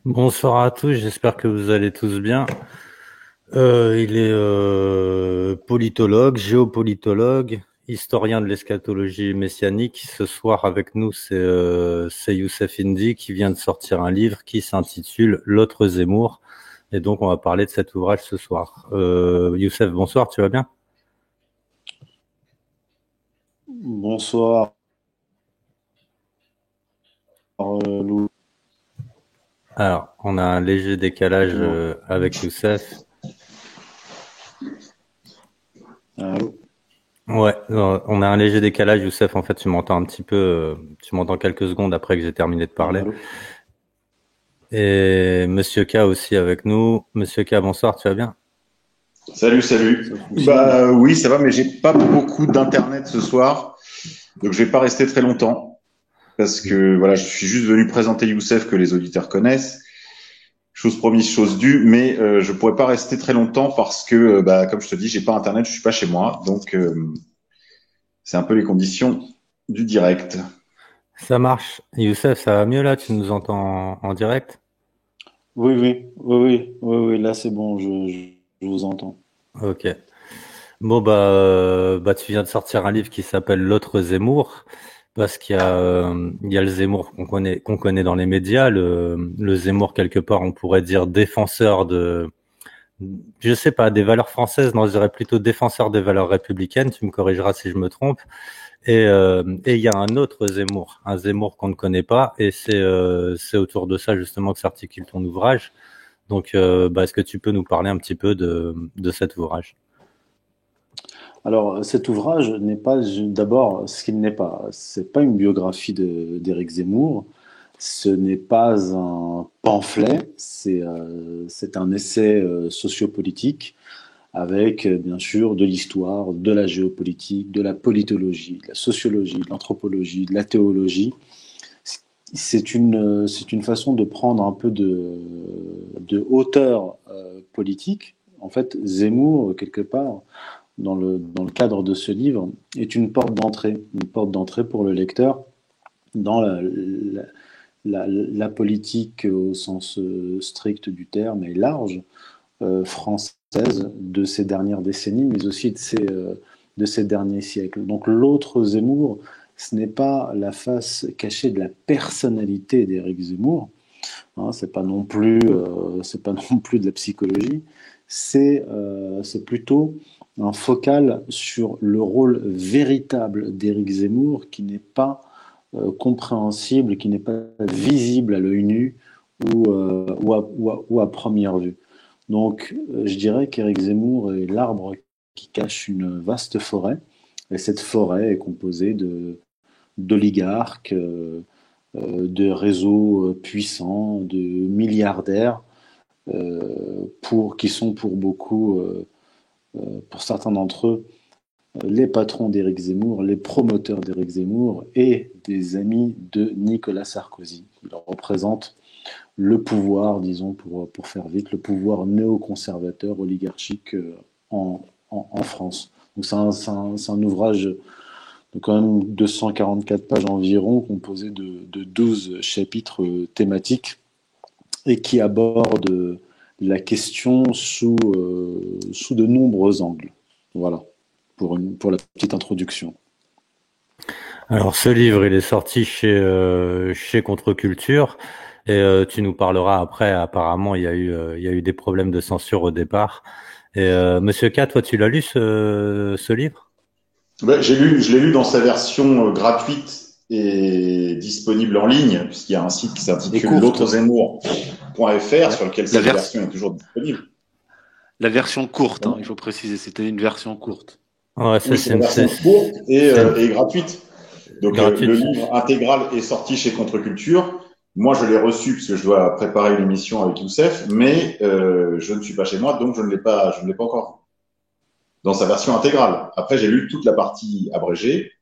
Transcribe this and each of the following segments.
Bonsoir à tous, j'espère que vous allez tous bien. Il est politologue, géopolitologue, historien de l'eschatologie messianique. Ce soir avec nous, c'est Youssef Indy qui vient de sortir un livre qui s'intitule L'autre Zemmour. Et donc on va parler de cet ouvrage ce soir. Youssef, bonsoir, tu vas bien? Bonsoir, Lou. Alors, on a un léger décalage Comment- avec Youssef. Allô. Ouais, on a un léger décalage, Youssef. En fait, tu m'entends un petit peu, tu m'entends quelques secondes après que j'ai terminé de parler. Allô. Et Monsieur K aussi avec nous. Monsieur K, bonsoir, tu vas bien? Salut, salut. Ça fonctionne? Bah oui, ça va, mais j'ai pas beaucoup d'internet ce soir, donc je vais pas rester très longtemps parce que voilà, je suis juste venu présenter Youssef que les auditeurs connaissent. Chose promise, chose due, mais je pourrais pas rester très longtemps parce que bah comme je te dis, j'ai pas internet, je suis pas chez moi, donc c'est un peu les conditions du direct. Ça marche. Youssef, ça va mieux là? Tu nous entends en direct? Oui, oui, oui, oui, oui, oui, là c'est bon, je vous entends. Ok. Bon bah tu viens de sortir un livre qui s'appelle L'autre Zemmour, parce qu'il y a le Zemmour qu'on connaît dans les médias, le Zemmour quelque part on pourrait dire défenseur de, je sais pas, des valeurs françaises, non, je dirais plutôt défenseur des valeurs républicaines. Tu me corrigeras si je me trompe. Et il y a un autre Zemmour, un Zemmour qu'on ne connaît pas, et c'est autour de ça justement que s'articule ton ouvrage. Donc, est-ce que tu peux nous parler un petit peu de cet ouvrage? Alors, cet ouvrage n'est pas, d'abord, ce qu'il n'est pas, c'est pas une biographie d'Éric Zemmour, ce n'est pas un pamphlet, c'est un essai sociopolitique avec, bien sûr, de l'histoire, de la géopolitique, de la politologie, de la sociologie, de l'anthropologie, de la théologie. C'est une façon de prendre un peu de hauteur politique. En fait, Zemmour, quelque part, dans le cadre de ce livre, est une porte d'entrée pour le lecteur dans la politique au sens strict du terme et large, française de ces dernières décennies, mais aussi de ces derniers siècles. Donc l'autre Zemmour, ce n'est pas la face cachée de la personnalité d'Éric Zemmour, hein, c'est pas non plus de la psychologie, c'est plutôt un focal sur le rôle véritable d'Éric Zemmour qui n'est pas compréhensible, qui n'est pas visible à l'œil nu ou à première vue. Donc, je dirais qu'Éric Zemmour est l'arbre qui cache une vaste forêt, et cette forêt est composée d'oligarques, de réseaux puissants, de milliardaires, qui sont pour beaucoup, pour certains d'entre eux, les patrons d'Éric Zemmour, les promoteurs d'Éric Zemmour et des amis de Nicolas Sarkozy. Ils représentent le pouvoir, disons, pour faire vite, le pouvoir néoconservateur oligarchique en France. Donc c'est un ouvrage de quand même 244 pages environ, composé de 12 chapitres thématiques et qui aborde la question sous de nombreux angles. Voilà, pour la petite introduction. Alors, ce livre, il est sorti chez Contre-Culture, et tu nous parleras après. Apparemment, il y a eu des problèmes de censure au départ. Et Monsieur K, toi, tu l'as lu ce livre? Ouais, je l'ai lu dans sa version gratuite et disponible en ligne, puisqu'il y a un site qui Et s'intitule courte. l'autrezemmour.fr La, sur lequel la, cette vers- version est toujours disponible. la version courte, hein, il faut préciser, c'était une version courte. Ouais, Oui, c'est la version courte et gratuite. Donc le gratuite. livre intégral est sorti chez Contre-Culture. Moi, je l'ai reçu parce que je dois préparer une émission avec Youssef, mais je ne suis pas chez moi, donc je ne l'ai pas encore vu dans sa version intégrale. Après, j'ai lu toute la partie abrégée,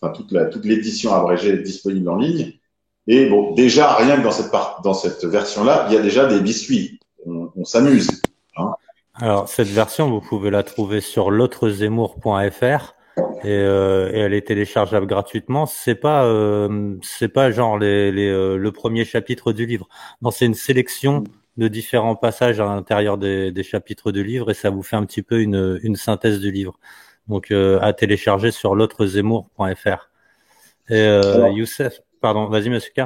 enfin toute l'édition abrégée disponible en ligne. Et bon, déjà, rien que dans cette version-là, il y a déjà des biscuits. On s'amuse. Hein. Alors, cette version, vous pouvez la trouver sur l'autrezemmour.fr. et elle est téléchargeable gratuitement. C'est pas genre le premier chapitre du livre. Non, c'est une sélection de différents passages à l'intérieur des chapitres du livre et ça vous fait un petit peu une synthèse du livre. Donc à télécharger sur l'autrezemmour.fr. Et Alors, Youssef, pardon, vas-y Monsieur K.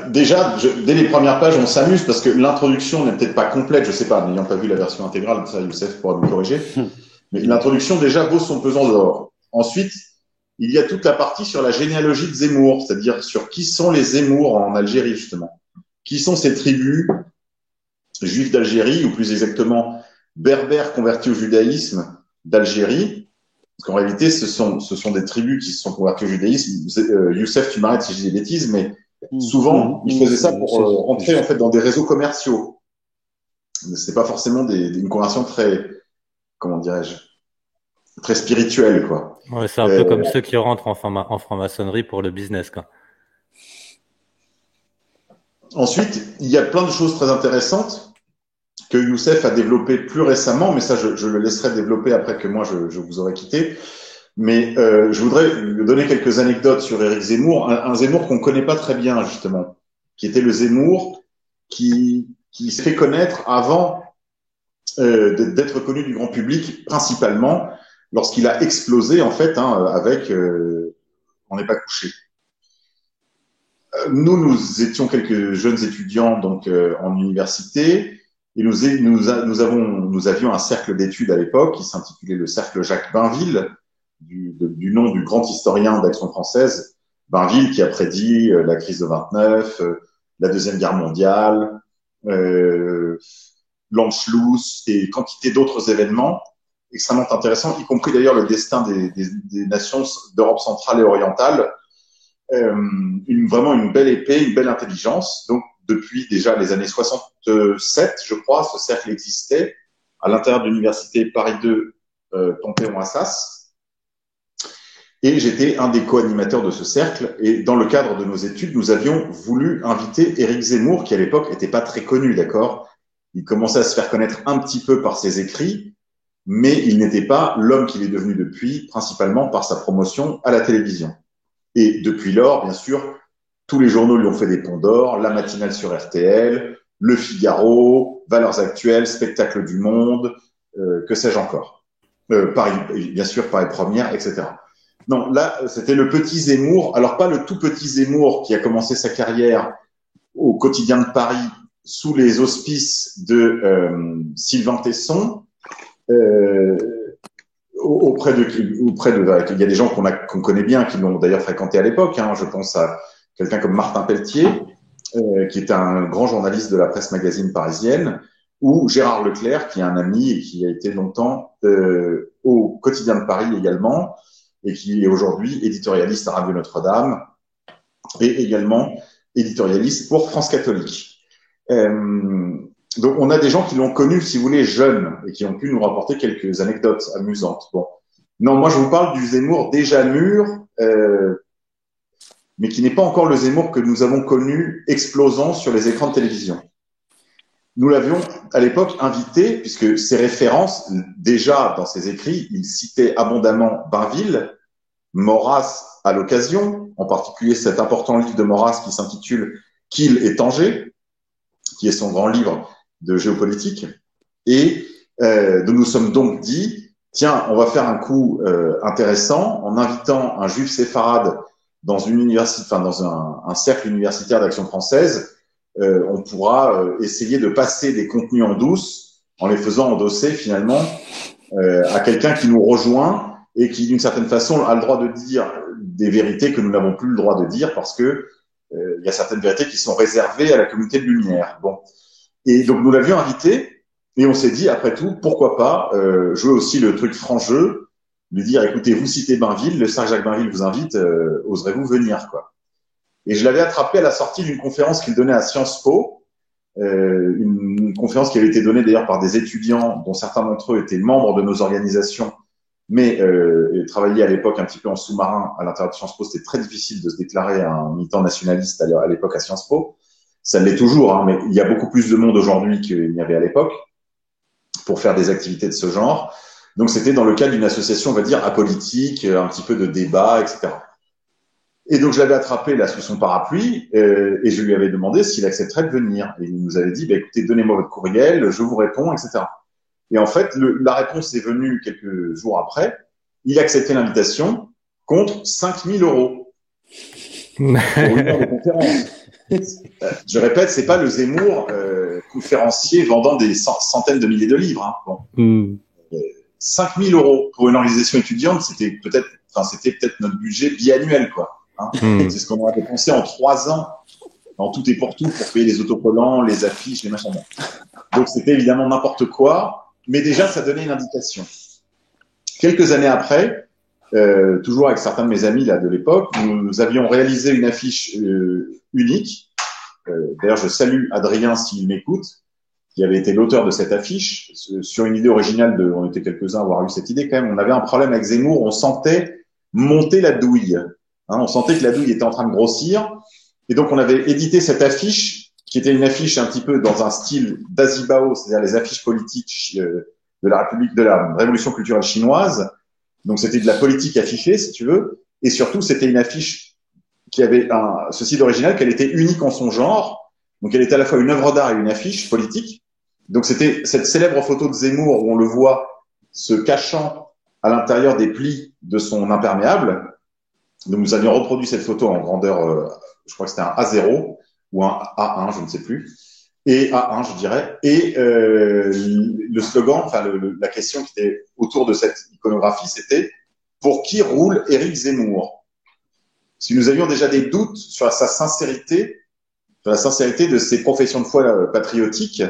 déjà, dès les premières pages, on s'amuse parce que l'introduction n'est peut-être pas complète, je sais pas, n'ayant pas vu la version intégrale, ça Youssef pourra me corriger. Mais l'introduction déjà vaut son pesant d'or. Ensuite, il y a toute la partie sur la généalogie de Zemmour, c'est-à-dire sur qui sont les Zemmour en Algérie justement. Qui sont ces tribus juifs d'Algérie, ou plus exactement berbères convertis au judaïsme d'Algérie. Parce qu'en réalité, ce sont des tribus qui se sont converties au judaïsme. Youssef, tu m'arrêtes si je dis des bêtises, mais souvent, ils faisaient ça pour rentrer en fait dans des réseaux commerciaux. C'est pas forcément une conversion très, comment dirais-je, très spirituelle, quoi. Ouais, c'est un peu comme ceux qui rentrent en franc-maçonnerie pour le business, quoi. Ensuite, il y a plein de choses très intéressantes que Youssef a développées plus récemment, mais ça, je le laisserai développer après que moi, je vous aurai quitté. Mais je voudrais donner quelques anecdotes sur Éric Zemmour, un Zemmour qu'on connaît pas très bien, justement, qui était le Zemmour qui s'est fait connaître avant d'être connu du grand public, principalement lorsqu'il a explosé, en fait, avec On n'est pas couché. Nous étions quelques jeunes étudiants donc en université et nous avions un cercle d'études à l'époque qui s'intitulait le cercle Jacques Bainville, du nom du grand historien d'Action française, Bainville, qui a prédit la crise de 29, la Deuxième Guerre mondiale, l'Anschluss et quantité d'autres événements extrêmement intéressants, y compris d'ailleurs le destin des nations d'Europe centrale et orientale. Vraiment une belle épée, une belle intelligence. Donc, depuis déjà les années 67, je crois, ce cercle existait à l'intérieur de l'université Paris 2, Panthéon-Assas. Et j'étais un des co-animateurs de ce cercle. Et dans le cadre de nos études, nous avions voulu inviter Éric Zemmour, qui à l'époque n'était pas très connu, d'accord? Il commençait à se faire connaître un petit peu par ses écrits, mais il n'était pas l'homme qu'il est devenu depuis, principalement par sa promotion à la télévision. Et depuis lors, bien sûr, tous les journaux lui ont fait des ponts d'or, la matinale sur RTL, Le Figaro, Valeurs Actuelles, Spectacle du Monde, que sais-je encore. Paris, bien sûr, Paris Première, etc. Non, là, c'était le petit Zemmour. Alors, pas le tout petit Zemmour qui a commencé sa carrière au quotidien de Paris sous les auspices de Sylvain Tesson, il y a des gens qu'on connaît bien, qui l'ont d'ailleurs fréquenté à l'époque. Je pense à quelqu'un comme Martin Pelletier, qui était un grand journaliste de la presse magazine parisienne, ou Gérard Leclerc, qui est un ami et qui a été longtemps au quotidien de Paris également, et qui est aujourd'hui éditorialiste à Radio Notre-Dame, et également éditorialiste pour France Catholique. Donc, on a des gens qui l'ont connu, si vous voulez, jeune, et qui ont pu nous rapporter quelques anecdotes amusantes. Bon. Non, moi, je vous parle du Zemmour déjà mûr, mais qui n'est pas encore le Zemmour que nous avons connu explosant sur les écrans de télévision. Nous l'avions, à l'époque, invité, puisque ses références, déjà dans ses écrits, il citait abondamment Bainville, Maurras à l'occasion, en particulier cet important livre de Maurras qui s'intitule « Kiel et Tanger », qui est son grand livre de géopolitique. Et nous nous sommes donc dit, tiens, on va faire un coup intéressant en invitant un juif séfarade dans une université, enfin dans un cercle universitaire d'Action française. On pourra essayer de passer des contenus en douce en les faisant endosser finalement à quelqu'un qui nous rejoint et qui d'une certaine façon a le droit de dire des vérités que nous n'avons plus le droit de dire parce que il y a certaines vérités qui sont réservées à la communauté de lumière. Bon. Et donc, nous l'avions invité et on s'est dit, après tout, pourquoi pas jouer aussi le truc franc-jeu, lui dire, écoutez, vous citez Bainville, le cercle Jacques Bainville vous invite, oserez-vous venir, quoi. Et je l'avais attrapé à la sortie d'une conférence qu'il donnait à Sciences Po, une conférence qui avait été donnée d'ailleurs par des étudiants dont certains d'entre eux étaient membres de nos organisations, mais travailler à l'époque un petit peu en sous-marin à l'intérieur de Sciences Po, c'était très difficile de se déclarer un militant nationaliste à l'époque à Sciences Po. Ça l'est toujours, mais il y a beaucoup plus de monde aujourd'hui qu'il n'y avait à l'époque pour faire des activités de ce genre. Donc c'était dans le cadre d'une association, on va dire, apolitique, un petit peu de débat, etc. Et donc je l'avais attrapé là sous son parapluie et je lui avais demandé s'il accepterait de venir. Et il nous avait dit, bah, écoutez, donnez-moi votre courriel, je vous réponds, etc. Et en fait, la réponse est venue quelques jours après. Il acceptait l'invitation contre 5 000 € pour une heure de conférence. Je répète, c'est pas le Zemmour conférencier vendant des centaines de milliers de livres. Hein. Bon. 5 000 € pour une organisation étudiante, c'était peut-être notre budget biannuel, quoi. Hein. C'est ce qu'on aurait dépensé en 3 ans, en tout et pour tout, pour payer les autocollants, les affiches, les machins. Donc c'était évidemment n'importe quoi, mais déjà ça donnait une indication. Quelques années après, toujours avec certains de mes amis là de l'époque, nous avions réalisé une affiche unique. D'ailleurs, je salue Adrien s'il m'écoute, qui avait été l'auteur de cette affiche, sur une idée originale on était quelques-uns à avoir eu cette idée quand même. On avait un problème avec Zemmour, on sentait monter la douille. Hein, on sentait que la douille était en train de grossir. Et donc, on avait édité cette affiche, qui était une affiche un petit peu dans un style d'Azibao, c'est-à-dire les affiches politiques de la Révolution culturelle chinoise. Donc, c'était de la politique affichée, si tu veux. Et surtout, c'était une affiche qui avait ceci d'original, qu'elle était unique en son genre. Donc, elle était à la fois une œuvre d'art et une affiche politique. Donc, c'était cette célèbre photo de Zemmour où on le voit se cachant à l'intérieur des plis de son imperméable. Donc, nous avions reproduit cette photo en grandeur, je crois que c'était un A0 ou un A1, je ne sais plus, et A1, je dirais. Et le slogan, enfin la question qui était autour de cette iconographie, c'était « Pour qui roule Éric Zemmour ?» Si nous avions déjà des doutes sur sa sincérité, sur la sincérité de ses professions de foi patriotiques,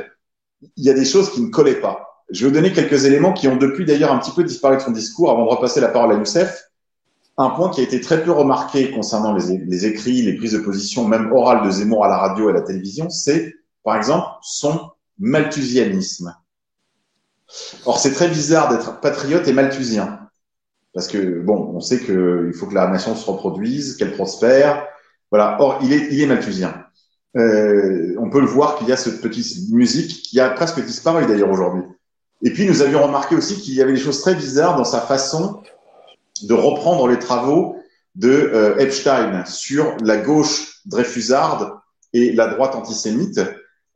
il y a des choses qui ne collaient pas. Je vais vous donner quelques éléments qui ont depuis d'ailleurs un petit peu disparu de son discours avant de repasser la parole à Youssef. Un point qui a été très peu remarqué concernant les écrits, les prises de position, même orales de Zemmour à la radio et à la télévision, c'est, par exemple, son malthusianisme. Or, c'est très bizarre d'être patriote et malthusien. Parce que, bon, on sait qu'il faut que la nation se reproduise, qu'elle prospère. Voilà. Or, il est malthusien. On peut le voir qu'il y a cette petite musique qui a presque disparu d'ailleurs aujourd'hui. Et puis, nous avions remarqué aussi qu'il y avait des choses très bizarres dans sa façon de reprendre les travaux de Epstein sur la gauche dreyfusarde et la droite antisémite,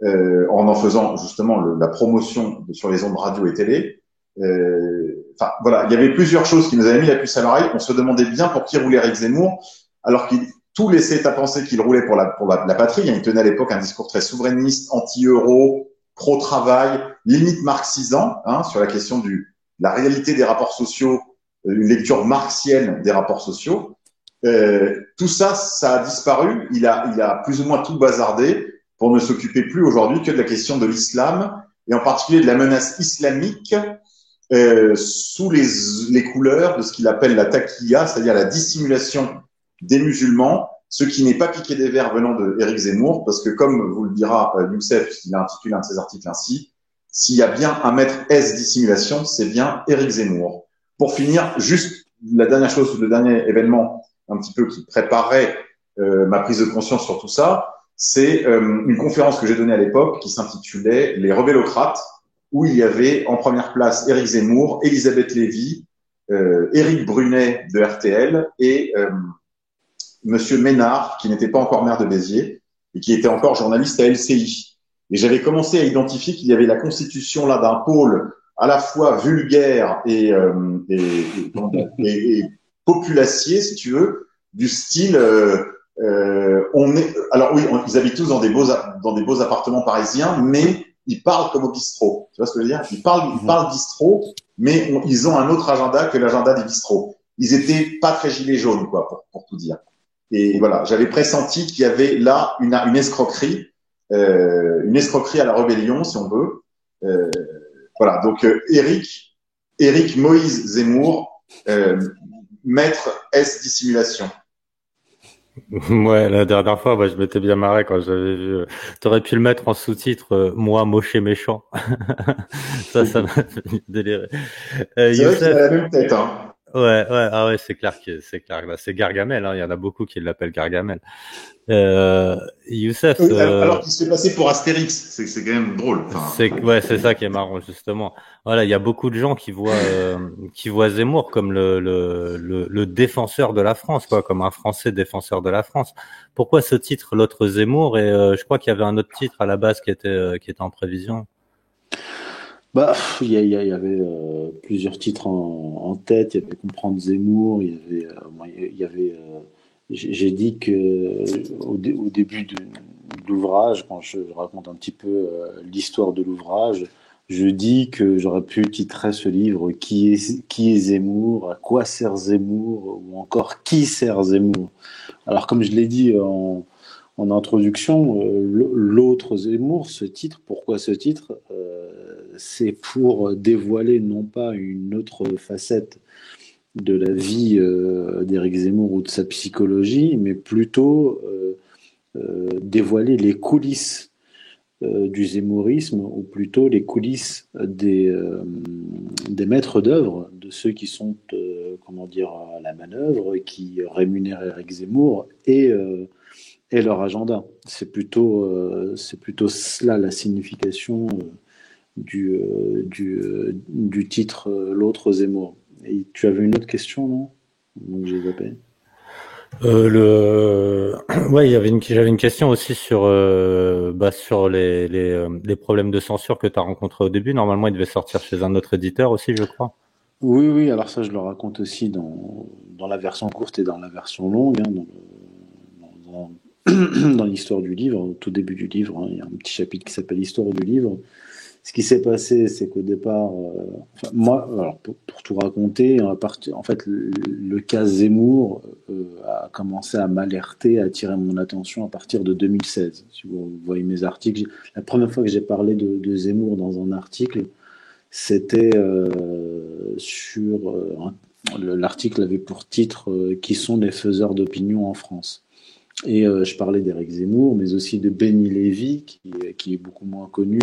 en faisant justement la promotion sur les ondes radio et télé. Enfin, voilà, il y avait plusieurs choses qui nous avaient mis la puce à l'oreille. On se demandait bien pour qui roulait Éric Zemmour, alors qu'il tout laissait à penser qu'il roulait pour la patrie. Il tenait à l'époque un discours très souverainiste, anti-euro, pro-travail, limite marxisant, hein, sur la question la réalité des rapports sociaux, une lecture marxienne des rapports sociaux. Tout ça, ça a disparu. Il a plus ou moins tout bazardé pour ne s'occuper plus aujourd'hui que de la question de l'islam et en particulier de la menace islamique sous les couleurs de ce qu'il appelle la taqiyya, c'est-à-dire la dissimulation des musulmans, ce qui n'est pas piqué des vers venant de Éric Zemmour, parce que comme vous le dira Youssef, puisqu'il a intitulé un de ses articles ainsi, s'il y a bien un maître S dissimulation, c'est bien Éric Zemmour. Pour finir, juste la dernière chose, le dernier événement un petit peu qui préparait ma prise de conscience sur tout ça, c'est une conférence que j'ai donnée à l'époque qui s'intitulait « Les rebellocrates », où il y avait en première place Éric Zemmour, Elisabeth Lévy, Éric Brunet de RTL et Monsieur Ménard, qui n'était pas encore maire de Béziers et qui était encore journaliste à LCI. Et j'avais commencé à identifier qu'il y avait la constitution là d'un pôle à la fois vulgaire et populacier, si tu veux, du style alors oui, ils habitent tous dans des beaux appartements parisiens, mais ils parlent comme au bistrot. Tu vois ce que je veux dire? Ils parlent bistrot, mais ils ont un autre agenda que l'agenda des bistrots. Ils étaient pas très gilets jaunes, quoi, pour tout dire. Et voilà, j'avais pressenti qu'il y avait là une escroquerie à la rébellion, si on veut. Voilà, donc Éric Moïse Zemmour, maître S dissimulation. Ouais, la dernière fois, je m'étais bien marré quand j'avais vu. T'aurais pu le mettre en sous-titre, moi moche et méchant. ça m'a fait délirer. C'est vrai qu'il a la même tête, hein. ah ouais, c'est clair. Bah, c'est Gargamel, hein. Il y en a beaucoup qui l'appellent Gargamel. Youssef, Oui, alors qu'il se fait passer pour Astérix, c'est quand même drôle. Enfin, c'est ça qui est marrant justement. Voilà, il y a beaucoup de gens qui voient Zemmour comme le défenseur de la France, quoi, comme un Français défenseur de la France. Pourquoi ce titre, l'autre Zemmour? Et je crois qu'il y avait un autre titre à la base qui était en prévision. Bah, il y avait plusieurs titres en tête. Il y avait Comprendre Zemmour. Il y avait, j'ai dit que au début de l'ouvrage, quand je raconte un petit peu l'histoire de l'ouvrage, je dis que j'aurais pu titrer ce livre Qui est Zemmour, à quoi sert Zemmour, ou encore Qui sert Zemmour. Alors, comme je l'ai dit en introduction, l'autre Zemmour, ce titre, pourquoi ce titre? C'est pour dévoiler non pas une autre facette de la vie d'Éric Zemmour ou de sa psychologie, mais plutôt dévoiler les coulisses du zémourisme, ou plutôt les coulisses des maîtres d'œuvre, de ceux qui sont comment dire, à la manœuvre, qui rémunèrent Éric Zemmour et leur agenda. C'est plutôt cela la signification du titre L'autre Zemmour. Et tu avais une autre question, non? Donc j'ai zappé. Ouais, j'avais une question aussi sur, sur les problèmes de censure que tu as rencontrés au début. Normalement, il devait sortir chez un autre éditeur aussi, je crois. Oui, oui, alors ça je le raconte aussi dans la version courte et dans la version longue, hein, dans l'histoire du livre, au tout début du livre, hein, il y a un petit chapitre qui s'appelle Histoire du livre. Ce qui s'est passé, c'est qu'au départ, enfin, moi, alors pour tout raconter, en fait, le cas Zemmour a commencé à m'alerter, à attirer mon attention à partir de 2016. Si vous voyez mes articles, la première fois que j'ai parlé de Zemmour dans un article, c'était sur l'article avait pour titre Qui sont les faiseurs d'opinion en France. Et je parlais d'Éric Zemmour, mais aussi de Benny Lévy, qui est beaucoup moins connu,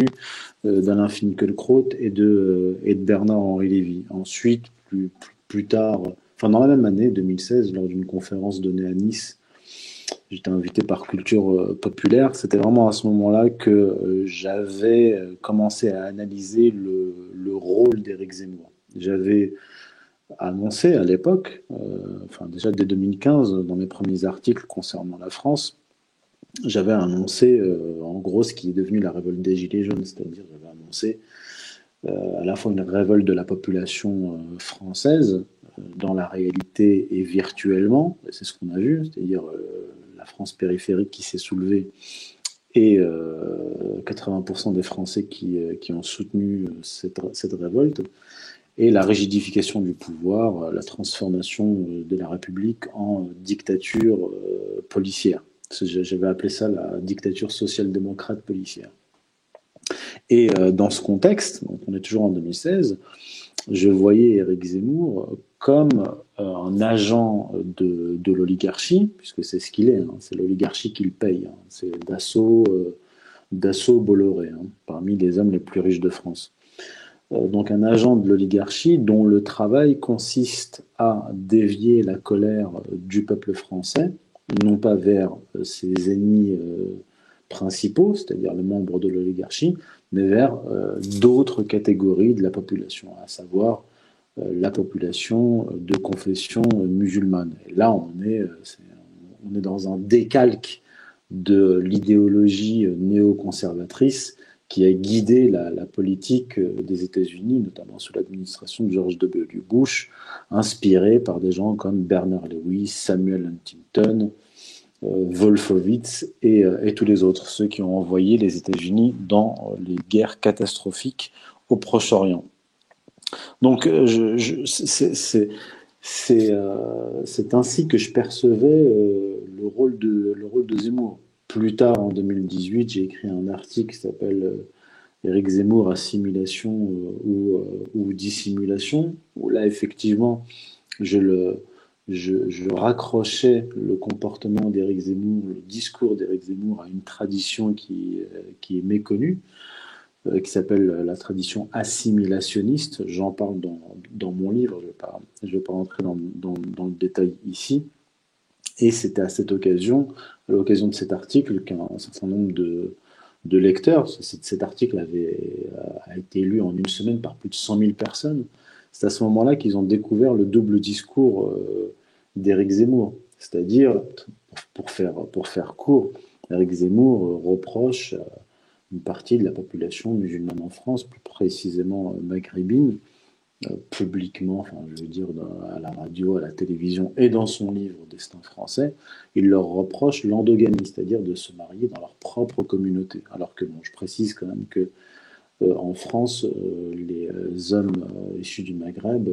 d'Alain Finkielkraut et de Bernard-Henri Lévy. Ensuite, plus tard, enfin dans la même année, 2016, lors d'une conférence donnée à Nice, j'étais invité par Culture Populaire. C'était vraiment à ce moment-là que j'avais commencé à analyser le rôle d'Éric Zemmour. J'avais annoncé à l'époque, enfin déjà dès 2015, dans mes premiers articles concernant la France, j'avais annoncé en gros ce qui est devenu la révolte des Gilets jaunes, c'est-à-dire j'avais annoncé à la fois une révolte de la population française dans la réalité et virtuellement, c'est ce qu'on a vu, c'est-à-dire la France périphérique qui s'est soulevée et 80% des Français qui ont soutenu cette révolte, et la rigidification du pouvoir, la transformation de la République en dictature policière. J'avais appelé ça la dictature social-démocrate policière. Et dans ce contexte, donc on est toujours en 2016, je voyais Éric Zemmour comme un agent de l'oligarchie, puisque c'est ce qu'il est, hein, c'est l'oligarchie qui le paye, hein, c'est Dassault Bolloré, hein, parmi les hommes les plus riches de France. Donc un agent de l'oligarchie dont le travail consiste à dévier la colère du peuple français, non pas vers ses ennemis principaux, c'est-à-dire les membres de l'oligarchie, mais vers d'autres catégories de la population, à savoir la population de confession musulmane. Et là, on est dans un décalque de l'idéologie néoconservatrice qui a guidé la politique des États-Unis, notamment sous l'administration de George W. Bush, inspirée par des gens comme Bernard Lewis, Samuel Huntington, Wolfowitz et tous les autres, ceux qui ont envoyé les États-Unis dans les guerres catastrophiques au Proche-Orient. Donc, c'est ainsi que je percevais le rôle de Zemmour. Plus tard, en 2018, j'ai écrit un article qui s'appelle Éric Zemmour, assimilation ou dissimulation, où là, effectivement, je, le, je raccrochais le comportement d'Éric Zemmour, le discours d'Éric Zemmour à une tradition qui est méconnue, qui s'appelle la tradition assimilationniste. J'en parle dans mon livre, je vais pas rentrer dans le détail ici. Et c'était à l'occasion de cet article, qu'un certain nombre de lecteurs, cet article a été lu en une semaine par plus de 100 000 personnes. C'est à ce moment-là qu'ils ont découvert le double discours d'Éric Zemmour. C'est-à-dire, pour faire court, Éric Zemmour reproche à une partie de la population musulmane en France, plus précisément maghrébine, publiquement, enfin, je veux dire, à la radio, à la télévision et dans son livre Destin français, il leur reproche l'endogamie, c'est-à-dire de se marier dans leur propre communauté. Alors que, bon, je précise quand même que en France, les hommes issus du Maghreb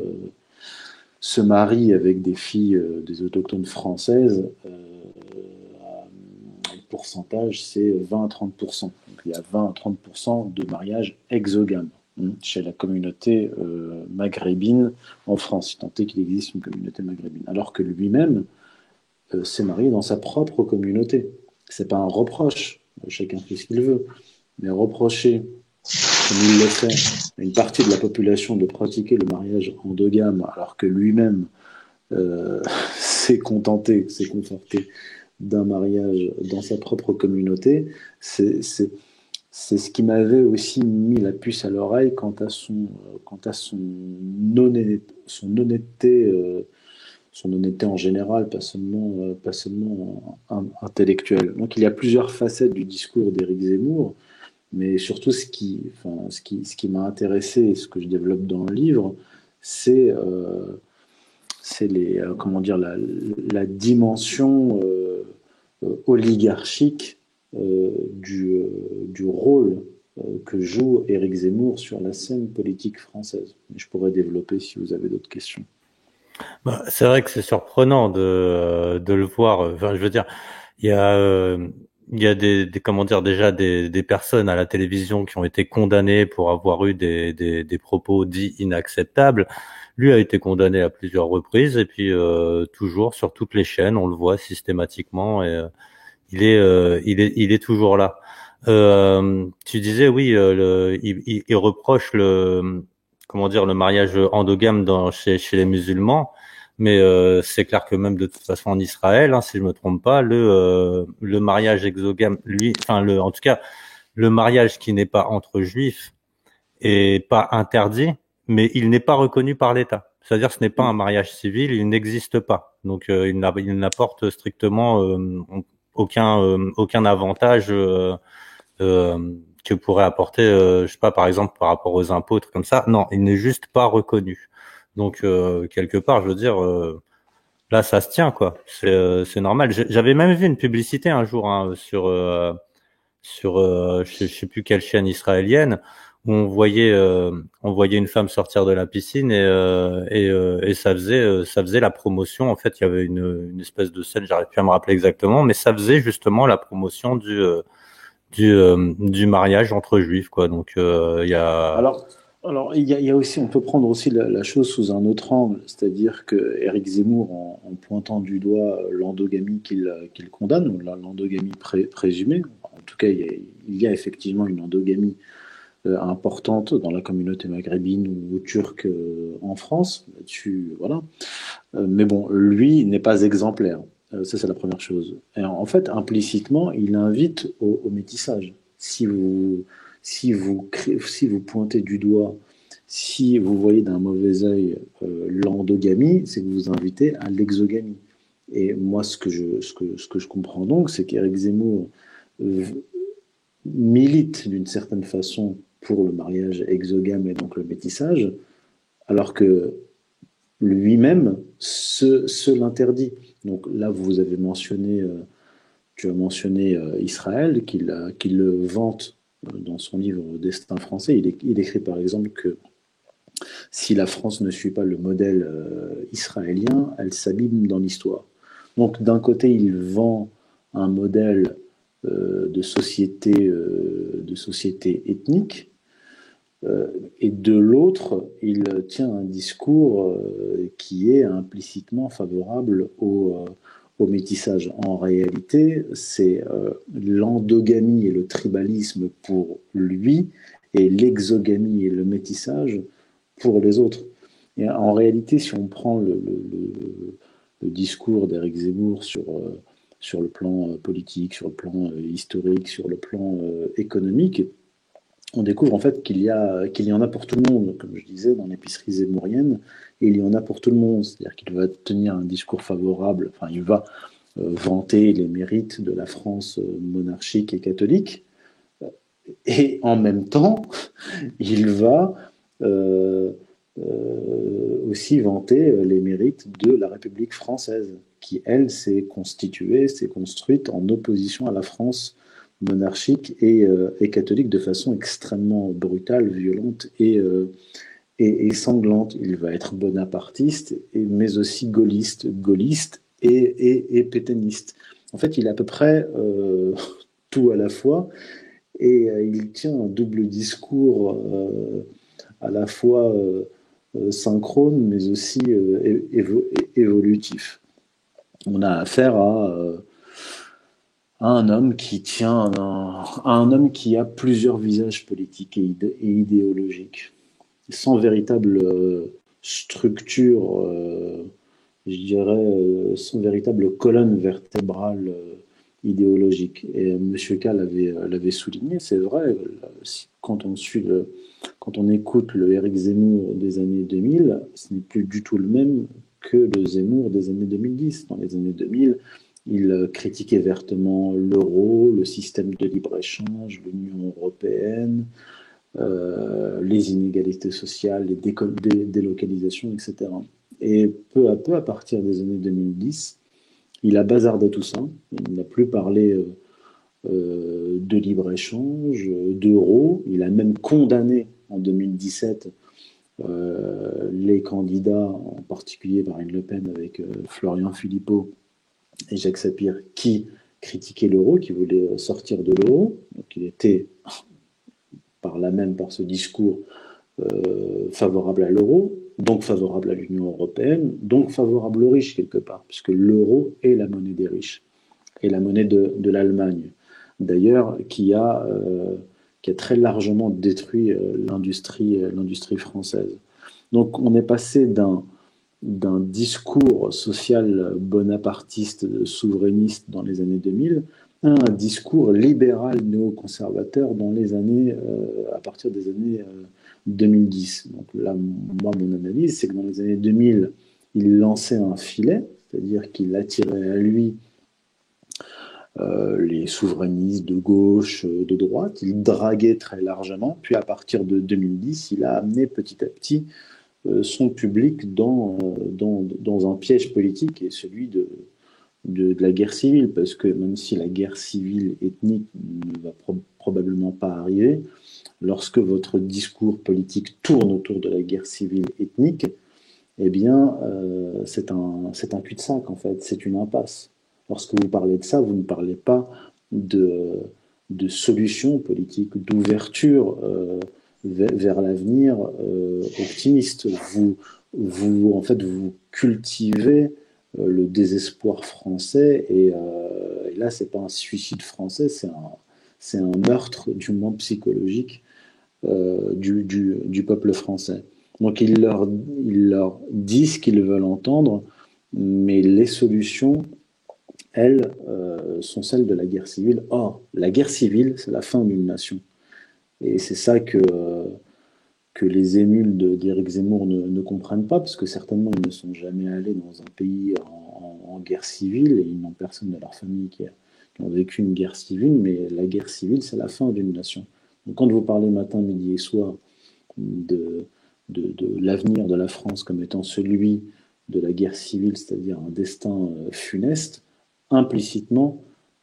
se marient avec des filles des autochtones françaises. Le pourcentage, c'est 20 à 30%. Donc, il y a 20 à 30% de mariages exogames chez la communauté maghrébine en France, si tant est qu'il existe une communauté maghrébine. Alors que lui-même s'est marié dans sa propre communauté. C'est pas un reproche, chacun fait ce qu'il veut, mais reprocher, comme il le fait, à une partie de la population de pratiquer le mariage endogame, alors que lui-même s'est conforté d'un mariage dans sa propre communauté, c'est ce qui m'avait aussi mis la puce à l'oreille quant à son honnêteté en général, pas seulement intellectuelle. Donc il y a plusieurs facettes du discours d'Éric Zemmour, mais surtout ce qui m'a intéressé et ce que je développe dans le livre, c'est la dimension oligarchique du rôle que joue Éric Zemmour sur la scène politique française. Je pourrais développer si vous avez d'autres questions. Bah, c'est vrai que c'est surprenant de le voir. Enfin, je veux dire, il y a déjà des personnes à la télévision qui ont été condamnées pour avoir eu des propos dits inacceptables. Lui a été condamné à plusieurs reprises et puis toujours sur toutes les chaînes, on le voit systématiquement et il est toujours là. Tu disais oui, il reproche le mariage endogame chez les musulmans, mais c'est clair que même de toute façon en Israël, si je me trompe pas, le mariage exogame, en tout cas le mariage qui n'est pas entre juifs est pas interdit, mais il n'est pas reconnu par l'État. C'est-à-dire ce n'est pas un mariage civil, il n'existe pas. Donc il n'apporte strictement aucun avantage que pourrait apporter, je sais pas, par exemple par rapport aux impôts, trucs comme ça. Non, il n'est juste pas reconnu. Donc quelque part, je veux dire, là ça se tient quoi. C'est normal. J'avais même vu une publicité un jour sur je sais plus quelle chaîne israélienne où on voyait une femme sortir de la piscine et ça faisait la promotion. En fait, il y avait une espèce de scène, j'arrive plus à me rappeler exactement, mais ça faisait justement la promotion du mariage entre juifs quoi. Donc il y a Alors il y a aussi, on peut prendre aussi la chose sous un autre angle, c'est-à-dire que Éric Zemmour, en pointant du doigt l'endogamie qu'il condamne, ou l'endogamie présumée, en tout cas il y a effectivement une endogamie importante dans la communauté maghrébine ou turque en France, là-dessus, voilà. Mais bon, lui n'est pas exemplaire. Ça, c'est la première chose. Et en fait, implicitement, il invite au métissage. Si vous pointez du doigt, si vous voyez d'un mauvais œil l'endogamie, c'est que vous vous invitez à l'exogamie. Et moi, ce que je comprends donc, c'est qu'Éric Zemmour milite d'une certaine façon pour le mariage exogame et donc le métissage, alors que lui-même se l'interdit. Donc là, tu as mentionné Israël, qu'il le vante dans son livre Destin français. Il écrit par exemple que si la France ne suit pas le modèle israélien, elle s'abîme dans l'histoire. Donc d'un côté, il vend un modèle de société ethnique, et de l'autre, il tient un discours qui est implicitement favorable au métissage. En réalité, c'est l'endogamie et le tribalisme pour lui, et l'exogamie et le métissage pour les autres. Et en réalité, si on prend le discours d'Éric Zemmour sur le plan politique, sur le plan historique, sur le plan économique, on découvre en fait qu'il y en a pour tout le monde, comme je disais, dans l'épicerie zémourienne, et il y en a pour tout le monde. C'est-à-dire qu'il va tenir un discours favorable, enfin, il va vanter les mérites de la France monarchique et catholique, et en même temps, il va euh, aussi vanter les mérites de la République française, qui, elle, s'est constituée, s'est construite en opposition à la France monarchique et catholique de façon extrêmement brutale, violente et sanglante. Il va être bonapartiste, mais aussi gaulliste et pétainiste. En fait, il a à peu près tout à la fois, et il tient un double discours à la fois synchrone, mais aussi évolutif. On a affaire à un homme qui tient à un homme qui a plusieurs visages politiques et idéologiques, sans véritable structure, je dirais, sans véritable colonne vertébrale idéologique. Et M. K l'avait souligné, c'est vrai, quand on écoute le Éric Zemmour des années 2000, ce n'est plus du tout le même que le Zemmour des années 2010. Dans les années 2000, il critiquait vertement l'euro, le système de libre-échange, l'Union européenne, les inégalités sociales, les délocalisations, etc. Et peu à peu, à partir des années 2010, il a bazardé tout ça. Il n'a plus parlé de libre-échange, d'euro. Il a même condamné en 2017 les candidats, en particulier Marine Le Pen avec Florian Philippot et Jacques Sapir, qui critiquaient l'euro, qui voulaient sortir de l'euro. Donc il était par ce discours favorable à l'euro, donc favorable à l'Union européenne, donc favorable aux riches quelque part, puisque l'euro est la monnaie des riches, et la monnaie de l'Allemagne, d'ailleurs, qui a très largement détruit l'industrie française. Donc on est passé d'un discours social bonapartiste, souverainiste dans les années 2000, à un discours libéral néoconservateur à partir des années 2010. Donc là, moi, mon analyse, c'est que dans les années 2000, il lançait un filet, c'est-à-dire qu'il attirait à lui les souverainistes de gauche, de droite, il draguait très largement, puis à partir de 2010, il a amené petit à petit son public dans un piège politique, qui est celui de la guerre civile, parce que même si la guerre civile ethnique ne va probablement pas arriver, lorsque votre discours politique tourne autour de la guerre civile ethnique, eh bien, c'est un cul-de-sac, en fait, c'est une impasse. Lorsque vous parlez de ça, vous ne parlez pas de solutions politiques, d'ouverture vers l'avenir optimiste. En fait, vous cultivez le désespoir français, et là, c'est pas un suicide français, c'est un meurtre, du moins psychologique, du peuple français. Donc, il leur dit ce qu'ils veulent entendre, mais les solutions, elles, sont celles de la guerre civile. Or, la guerre civile, c'est la fin d'une nation. Et c'est ça que les émules d'Éric Zemmour ne comprennent pas, parce que certainement, ils ne sont jamais allés dans un pays en guerre civile, et ils n'ont personne de leur famille qui ont vécu une guerre civile, mais la guerre civile, c'est la fin d'une nation. Donc, quand vous parlez matin, midi et soir de l'avenir de la France comme étant celui de la guerre civile, c'est-à-dire un destin funeste, implicitement,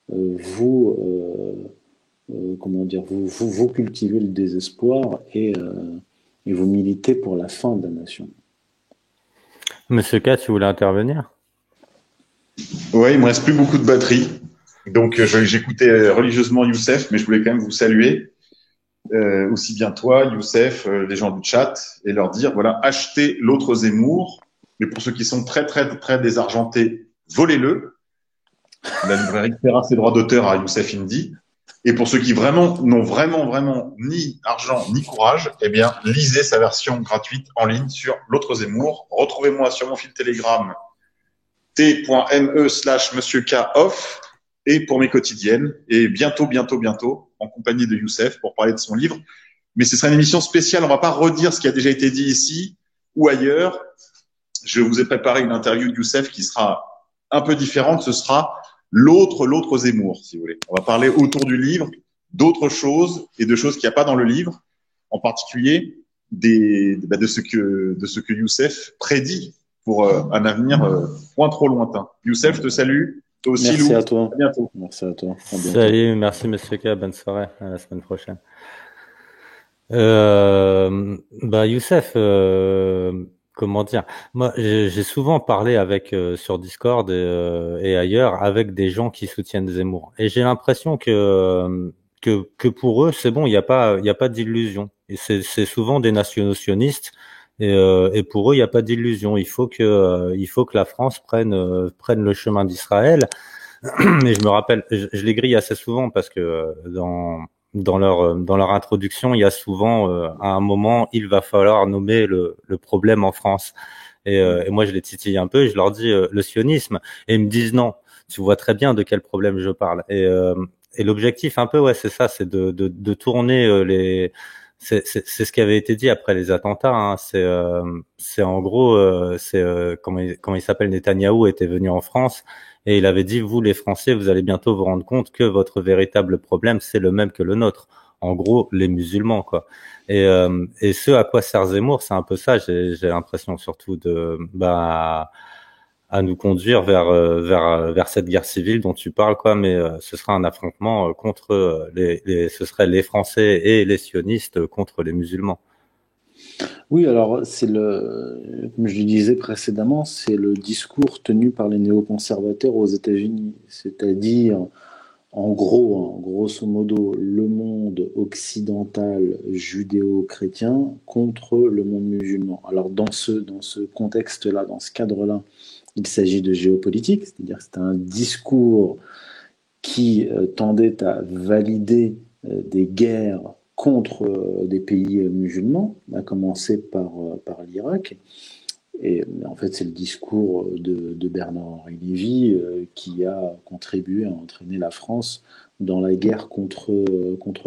vous cultivez le désespoir, et vous militez pour la fin de la nation. Monsieur K, tu voulais intervenir? Ouais, il me reste plus beaucoup de batterie. Donc, j'écoutais religieusement Youssef, mais je voulais quand même vous saluer. Aussi bien toi, Youssef, les gens du chat, et leur dire, voilà, achetez l'autre Zemmour, mais pour ceux qui sont très, très, très désargentés, volez-le. La librairie paiera ses droits d'auteur à Youssef Indy. Et pour ceux qui n'ont vraiment ni argent ni courage, eh bien, lisez sa version gratuite en ligne sur l'autre Zemmour. Retrouvez-moi sur mon fil Telegram t.me/Monsieur K off et pour mes quotidiennes. Et bientôt, en compagnie de Youssef pour parler de son livre. Mais ce sera une émission spéciale. On ne va pas redire ce qui a déjà été dit ici ou ailleurs. Je vous ai préparé une interview de Youssef qui sera un peu différente. Ce sera l'autre Zemmour, si vous voulez. On va parler autour du livre d'autres choses et de choses qu'il n'y a pas dans le livre, en particulier de ce que Youssef prédit pour un avenir point trop lointain. Youssef, je te salue. Toi aussi, Merci Lou. à toi. À bientôt. Merci à toi. À bientôt. Salut, merci Monsieur K, bonne soirée, à la semaine prochaine. Youssef, comment dire? Moi, j'ai souvent parlé avec sur Discord et ailleurs avec des gens qui soutiennent Zemmour, et j'ai l'impression que pour eux, c'est bon, il y a pas d'illusion. Et c'est souvent des nationaux-sionistes, et pour eux, il n'y a pas d'illusion. Il faut que la France prenne le chemin d'Israël. Et je me rappelle, je les grille assez souvent parce que dans leur introduction, il y a souvent à un moment, il va falloir nommer le problème en France. Et moi, je les titille un peu et je leur dis le sionisme. Et ils me disent non, tu vois très bien de quel problème je parle. Et l'objectif un peu, ouais, c'est ça, c'est de tourner c'est ce qui avait été dit après les attentats, hein. C'est en gros, comment il s'appelle, Netanyahou était venu en France et il avait dit, vous les Français, vous allez bientôt vous rendre compte que votre véritable problème, c'est le même que le nôtre. En gros, les musulmans, quoi. Et ce à quoi sert Zemmour, c'est un peu ça. J'ai l'impression surtout à nous conduire vers cette guerre civile dont tu parles, quoi. Mais ce sera un affrontement contre ce serait les Français et les sionistes contre les musulmans. Oui, alors comme je le disais précédemment, c'est le discours tenu par les néoconservateurs aux États-Unis, c'est-à-dire, en gros, grosso modo, le monde occidental judéo-chrétien contre le monde musulman. Alors dans ce contexte-là, dans ce cadre-là, il s'agit de géopolitique, c'est-à-dire que c'est un discours qui tendait à valider des guerres contre des pays musulmans, à commencer par l'Irak. Et en fait, c'est le discours de Bernard-Henri Lévy qui a contribué à entraîner la France dans la guerre contre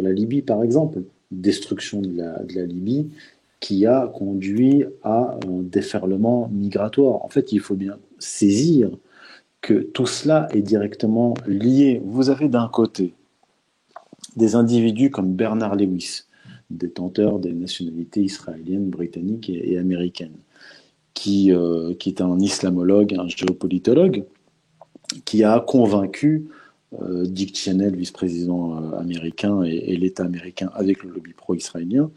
la Libye, par exemple. Destruction de la Libye qui a conduit à un déferlement migratoire. En fait, il faut bien saisir que tout cela est directement lié. Vous avez d'un côté des individus comme Bernard Lewis, détenteur des nationalités israéliennes, britanniques et américaines, qui est un islamologue, un géopolitologue, qui a convaincu Dick Cheney, vice-président américain, et l'État américain avec le lobby pro-israélien,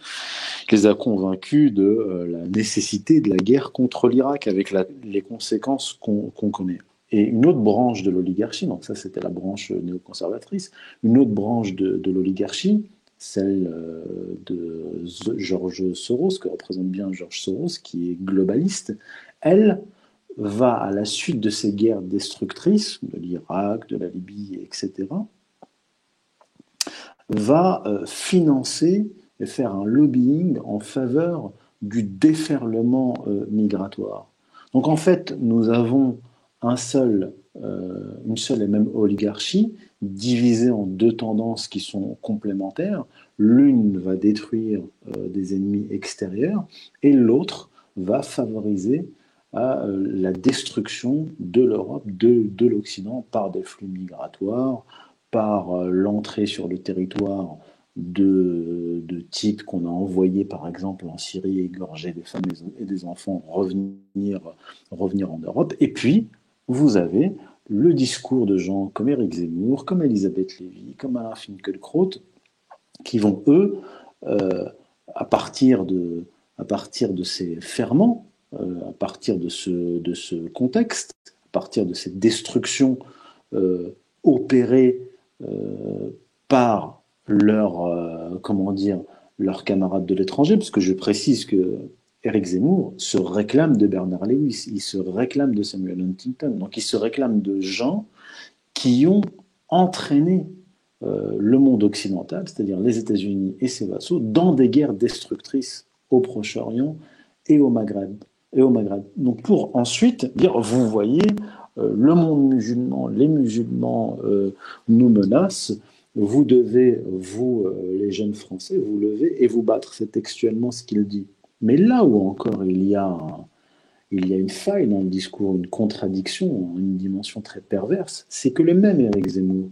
les a convaincus de la nécessité de la guerre contre l'Irak, avec les conséquences qu'on connaît. Et une autre branche de l'oligarchie, donc ça c'était la branche néoconservatrice, une autre branche de l'oligarchie, celle de George Soros, que représente bien George Soros, qui est globaliste, elle va, à la suite de ces guerres destructrices, de l'Irak, de la Libye, etc., va financer et faire un lobbying en faveur du déferlement migratoire. Donc en fait, nous avons une seule et même oligarchie, divisée en deux tendances qui sont complémentaires. L'une va détruire des ennemis extérieurs et l'autre va favoriser la destruction de l'Europe, de l'Occident, par des flux migratoires, par l'entrée sur le territoire de types qu'on a envoyés, par exemple, en Syrie, égorger des femmes et des enfants, revenir en Europe. Et puis, vous avez le discours de gens comme Éric Zemmour, comme Elisabeth Lévy, comme Alain Finkielkraut, qui vont, eux, à partir de ces ferments, à partir de ce contexte, à partir de cette destruction opérée par leurs camarades de l'étranger, parce que je précise que Éric Zemmour se réclame de Bernard Lewis, il se réclame de Samuel Huntington, donc il se réclame de gens qui ont entraîné le monde occidental, c'est-à-dire les États-Unis et ses vassaux, dans des guerres destructrices au Proche-Orient et au Maghreb. Donc pour ensuite dire, vous voyez, le monde musulman, les musulmans nous menacent, vous devez, vous, les jeunes Français, vous lever et vous battre. C'est textuellement ce qu'il dit. Mais là où encore il y a une faille dans le discours, une contradiction, une dimension très perverse, c'est que le même Éric Zemmour,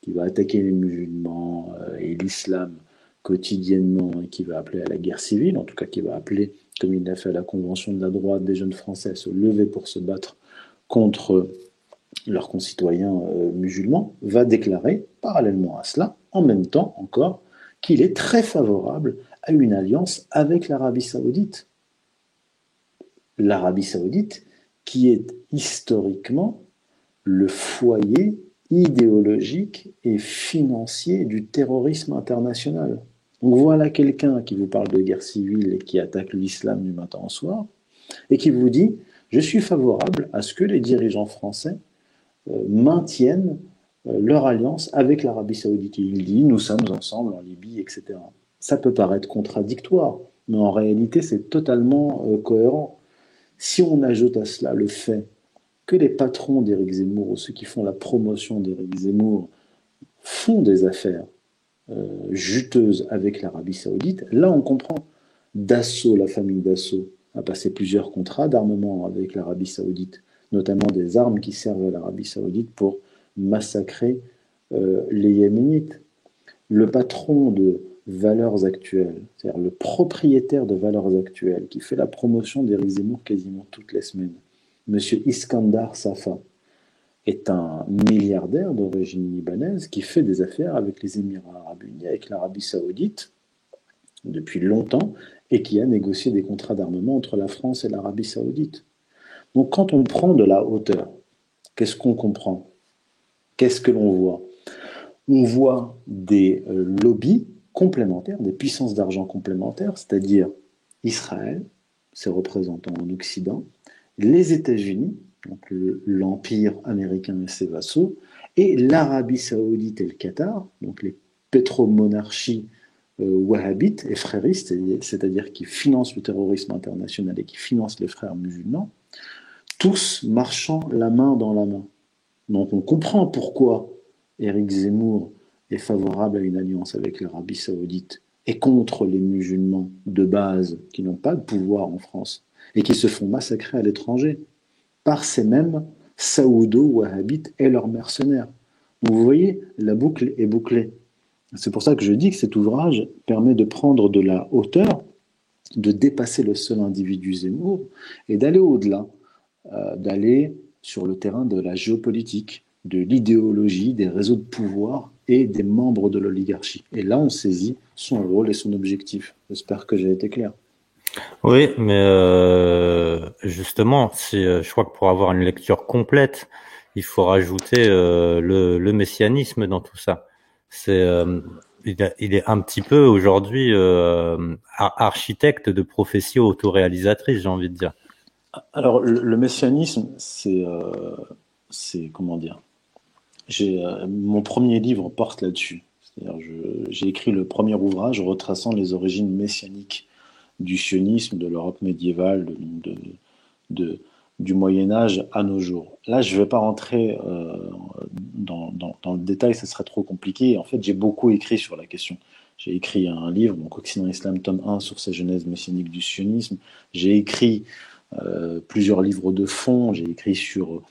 qui va attaquer les musulmans et l'islam quotidiennement et qui va appeler à la guerre civile, en tout cas qui va appeler, comme il l'a fait à la Convention de la droite des jeunes Français, à se lever pour se battre contre leurs concitoyens musulmans, va déclarer, parallèlement à cela, en même temps encore, qu'il est très favorable à une alliance avec l'Arabie saoudite. L'Arabie saoudite qui est historiquement le foyer idéologique et financier du terrorisme international. Donc voilà quelqu'un qui vous parle de guerre civile et qui attaque l'islam du matin au soir et qui vous dit « Je suis favorable à ce que les dirigeants français maintiennent leur alliance avec l'Arabie saoudite. » Et il dit « Nous sommes ensemble en Libye, etc. » Ça peut paraître contradictoire, mais en réalité c'est totalement cohérent. Si on ajoute à cela le fait que les patrons d'Éric Zemmour ou ceux qui font la promotion d'Éric Zemmour font des affaires juteuses avec l'Arabie saoudite, là on comprend. Dassault, la famille Dassault, a passé plusieurs contrats d'armement avec l'Arabie saoudite, notamment des armes qui servent à l'Arabie saoudite pour massacrer les Yéménites. Le patron de Valeurs Actuelles, c'est-à-dire le propriétaire de Valeurs Actuelles, qui fait la promotion d'Éric Zemmour quasiment toutes les semaines, Monsieur Iskandar Safa, est un milliardaire d'origine libanaise qui fait des affaires avec les Émirats arabes unis, avec l'Arabie saoudite, depuis longtemps, et qui a négocié des contrats d'armement entre la France et l'Arabie saoudite. Donc quand on prend de la hauteur, qu'est-ce qu'on comprend? Qu'est-ce que l'on voit? On voit des lobbies complémentaires, des puissances d'argent complémentaires, c'est-à-dire Israël, ses représentants en Occident, les États-Unis, donc l'Empire américain et ses vassaux, et l'Arabie saoudite et le Qatar, donc les pétromonarchies wahhabites et fréristes, c'est-à-dire qui financent le terrorisme international et qui financent les frères musulmans, tous marchant la main dans la main. Donc on comprend pourquoi Éric Zemmour est favorable à une alliance avec l'Arabie saoudite et contre les musulmans de base qui n'ont pas de pouvoir en France et qui se font massacrer à l'étranger par ces mêmes saoudo-wahhabites et leurs mercenaires. Donc vous voyez, la boucle est bouclée. C'est pour ça que je dis que cet ouvrage permet de prendre de la hauteur, de dépasser le seul individu Zemmour et d'aller au-delà, d'aller sur le terrain de la géopolitique, de l'idéologie, des réseaux de pouvoir et des membres de l'oligarchie. Et là, on saisit son rôle et son objectif. J'espère que j'ai été clair. Oui, mais justement, je crois que pour avoir une lecture complète, il faut rajouter le messianisme dans tout ça. Il est un petit peu aujourd'hui architecte de prophéties autoréalisatrices, j'ai envie de dire. Alors, le messianisme, c'est comment dire, mon premier livre porte là-dessus. C'est-à-dire, j'ai écrit le premier ouvrage retraçant les origines messianiques du sionisme, de l'Europe médiévale, du Moyen-Âge à nos jours. Là, je ne vais pas rentrer dans le détail, ce serait trop compliqué. En fait, j'ai beaucoup écrit sur la question. J'ai écrit un livre, donc Occident Islam, tome 1, sur sa genèse messianique du sionisme. J'ai écrit plusieurs livres de fond. J'ai écrit sur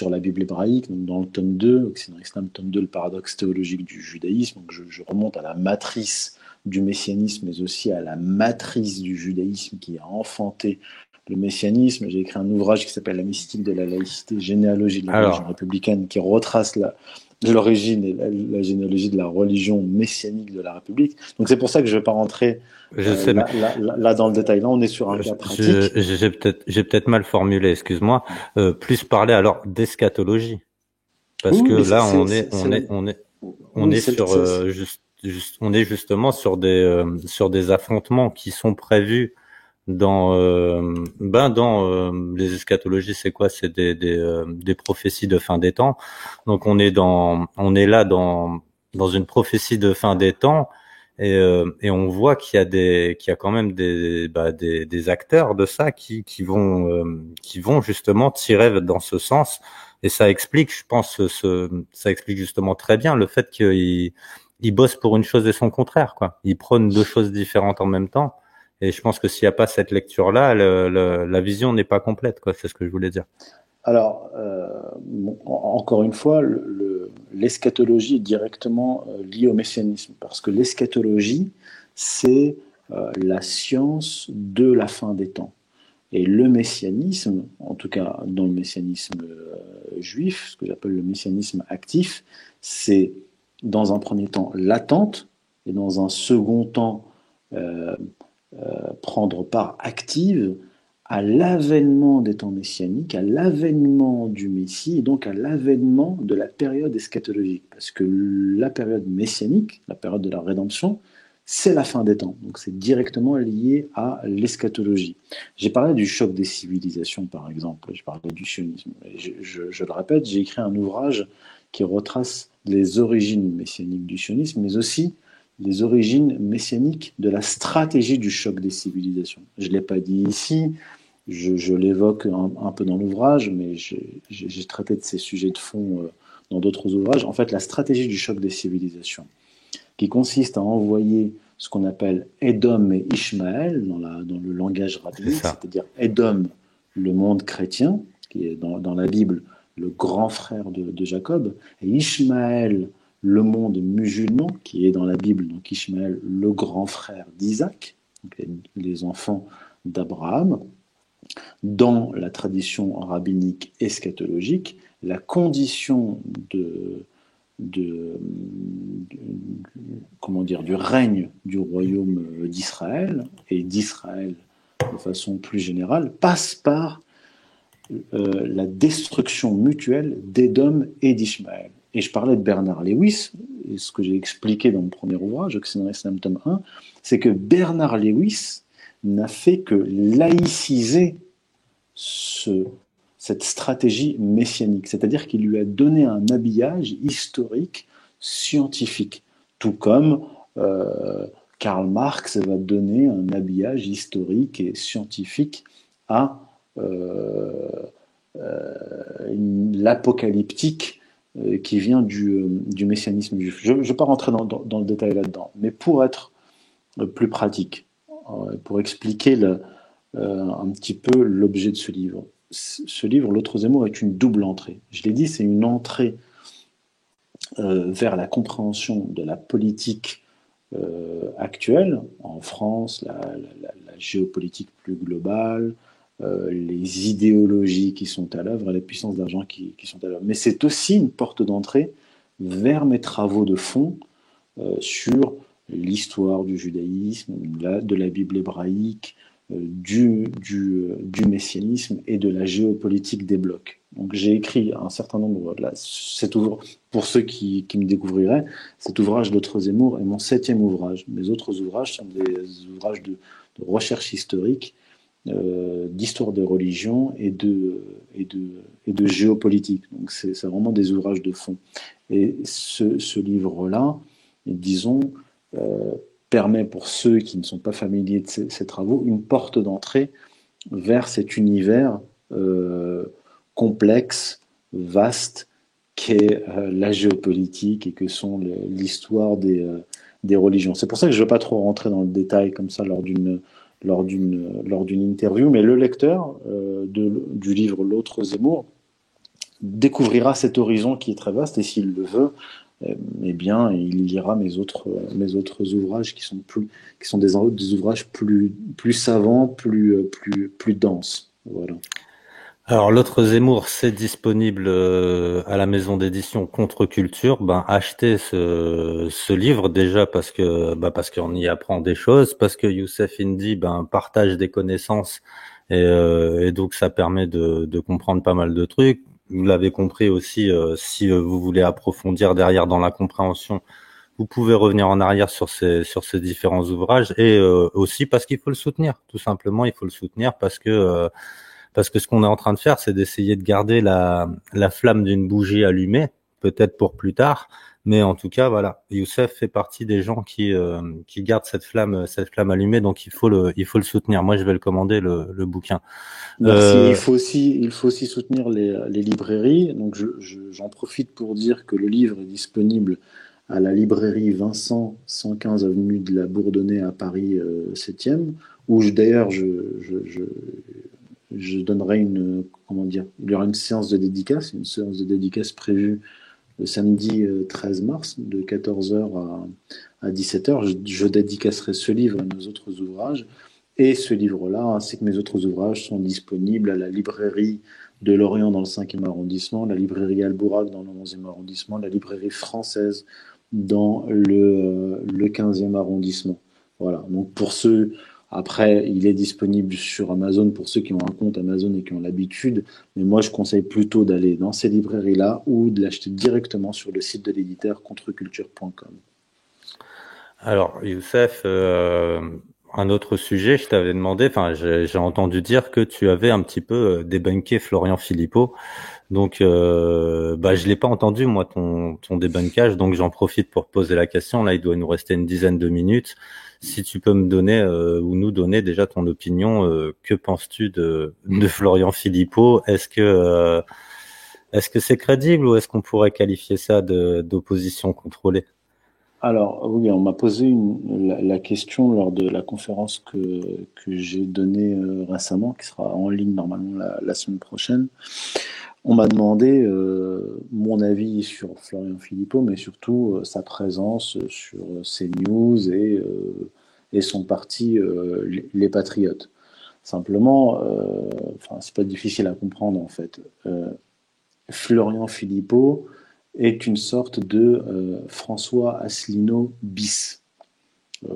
la Bible hébraïque, donc dans le tome 2, Occident Islam, tome 2, le paradoxe théologique du judaïsme. Donc je remonte à la matrice du messianisme, mais aussi à la matrice du judaïsme qui a enfanté le messianisme. J'ai écrit un ouvrage qui s'appelle La mystique de la laïcité, généalogie de la religion républicaine, qui retrace l'origine et la généalogie de la religion messianique de la République. Donc c'est pour ça que je ne vais pas rentrer là dans le détail. Là, on est sur un cas pratique. J'ai peut-être mal formulé, excuse-moi. Plus parler alors d'eschatologie, parce que là on est justement sur des affrontements qui sont prévus dans les eschatologies. C'est quoi? C'est des prophéties de fin des temps. Donc on est là dans dans une prophétie de fin des temps. Et on voit qu'il y a quand même des acteurs de ça qui vont justement tirer dans ce sens. Et ça explique, je pense, ça explique justement très bien le fait qu'ils bossent pour une chose et son contraire, quoi. Ils prônent deux choses différentes en même temps. Et je pense que s'il n'y a pas cette lecture-là, la vision n'est pas complète, quoi. C'est ce que je voulais dire. Alors, encore une fois, l'eschatologie est directement liée au messianisme, parce que l'eschatologie, c'est la science de la fin des temps. Et le messianisme, en tout cas dans le messianisme juif, ce que j'appelle le messianisme actif, c'est dans un premier temps l'attente, et dans un second temps prendre part active à l'avènement des temps messianiques, à l'avènement du Messie, et donc à l'avènement de la période eschatologique. Parce que la période messianique, la période de la rédemption, c'est la fin des temps. Donc c'est directement lié à l'eschatologie. J'ai parlé du choc des civilisations, par exemple. J'ai parlé du sionisme. Je le répète, j'ai écrit un ouvrage qui retrace les origines messianiques du sionisme, mais aussi les origines messianiques de la stratégie du choc des civilisations. Je ne l'ai pas dit ici, je l'évoque un peu dans l'ouvrage, mais j'ai traité de ces sujets de fond dans d'autres ouvrages. En fait, la stratégie du choc des civilisations, qui consiste à envoyer ce qu'on appelle Édom et Ishmaël dans le langage rabbinique, c'est-à-dire Édom, le monde chrétien, qui est dans la Bible le grand frère de Jacob, et Ishmaël, le monde musulman, qui est dans la Bible, donc Ishmaël, le grand frère d'Isaac, les enfants d'Abraham. Dans la tradition rabbinique eschatologique, la condition du règne du royaume d'Israël, et d'Israël de façon plus générale, passe par la destruction mutuelle d'Édom et d'Ishmaël. Et je parlais de Bernard Lewis, et ce que j'ai expliqué dans mon premier ouvrage, Occident et Islam, tome 1, c'est que Bernard Lewis n'a fait que laïciser cette stratégie messianique, c'est-à-dire qu'il lui a donné un habillage historique, scientifique, tout comme Karl Marx va donner un habillage historique et scientifique à l'apocalyptique qui vient du messianisme juif. Je ne vais pas rentrer dans le détail là-dedans, mais pour être plus pratique, pour expliquer un petit peu l'objet de ce livre. Ce livre, L'autre Zemmour, est une double entrée. Je l'ai dit, c'est une entrée vers la compréhension de la politique actuelle, en France, la géopolitique plus globale, les idéologies qui sont à l'œuvre et les puissances d'argent qui sont à l'œuvre. Mais c'est aussi une porte d'entrée vers mes travaux de fond sur l'histoire du judaïsme, de la Bible hébraïque, du messianisme et de la géopolitique des blocs. Donc j'ai écrit un certain nombre, là, c'est toujours, pour ceux qui me découvriraient, cet ouvrage L'autre Zemmour est mon 7e ouvrage. Mes autres ouvrages sont des ouvrages de recherche historique, d'histoire des religions et de géopolitique. Donc c'est vraiment des ouvrages de fond. Et ce livre-là, disons, permet pour ceux qui ne sont pas familiers de ces travaux une porte d'entrée vers cet univers complexe, vaste, qu'est la géopolitique et que sont l'histoire des religions. C'est pour ça que je ne veux pas trop rentrer dans le détail comme ça lors d'une interview, mais le lecteur du livre L'autre Zemmour découvrira cet horizon qui est très vaste, et s'il le veut, eh bien, il lira mes autres ouvrages qui sont des ouvrages plus savants, plus denses. Voilà. Alors, L'autre Zemmour, c'est disponible à la maison d'édition Contre-Culture. Ben, achetez ce livre déjà parce qu'on y apprend des choses, parce que Youssef Indy partage des connaissances et donc ça permet de comprendre pas mal de trucs. Vous l'avez compris aussi, si vous voulez approfondir derrière dans la compréhension, vous pouvez revenir en arrière sur ces différents ouvrages, et aussi parce qu'il faut le soutenir. Tout simplement, il faut le soutenir parce que ce qu'on est en train de faire, c'est d'essayer de garder la flamme d'une bougie allumée, peut-être pour plus tard, Mais en tout cas, voilà, Youssef fait partie des gens qui gardent cette flamme allumée, donc il faut le soutenir. Moi, je vais le commander le bouquin. Merci. Et il faut aussi soutenir les librairies. Donc, j'en profite pour dire que le livre est disponible à la librairie Vincent, 115 avenue de la Bourdonnais à Paris 7e, où d'ailleurs je donnerai comment dire, il y aura une séance de dédicace prévue le samedi 13 mars de 14 heures à 17 heures. Je dédicacerai ce livre et nos autres ouvrages. Et ce livre-là, ainsi que mes autres ouvrages, sont disponibles à la librairie de Lorient dans le 5e arrondissement, la librairie Albourakh dans le 11e arrondissement, la librairie française dans le 15e arrondissement. Voilà. Donc pour ceux, après, il est disponible sur Amazon pour ceux qui ont un compte Amazon et qui ont l'habitude. Mais moi, je conseille plutôt d'aller dans ces librairies-là ou de l'acheter directement sur le site de l'éditeur contreculture.com. Alors, Youssef, un autre sujet, je t'avais demandé, enfin, j'ai entendu dire que tu avais un petit peu débunké Florian Philippot. Donc, je l'ai pas entendu, moi, ton débunkage, donc j'en profite pour poser la question. Là, il doit nous rester une dizaine de minutes. Si tu peux me donner ou nous donner déjà ton opinion, que penses-tu de Florian Philippot? Est-ce que c'est crédible ou est-ce qu'on pourrait qualifier ça d'opposition contrôlée? Alors oui, on m'a posé la question lors de la conférence que j'ai donnée récemment, qui sera en ligne normalement la semaine prochaine. On m'a demandé mon avis sur Florian Philippot, mais surtout sa présence sur CNews et son parti, les Patriotes. Simplement, c'est pas difficile à comprendre en fait. Florian Philippot est une sorte de François Asselineau bis.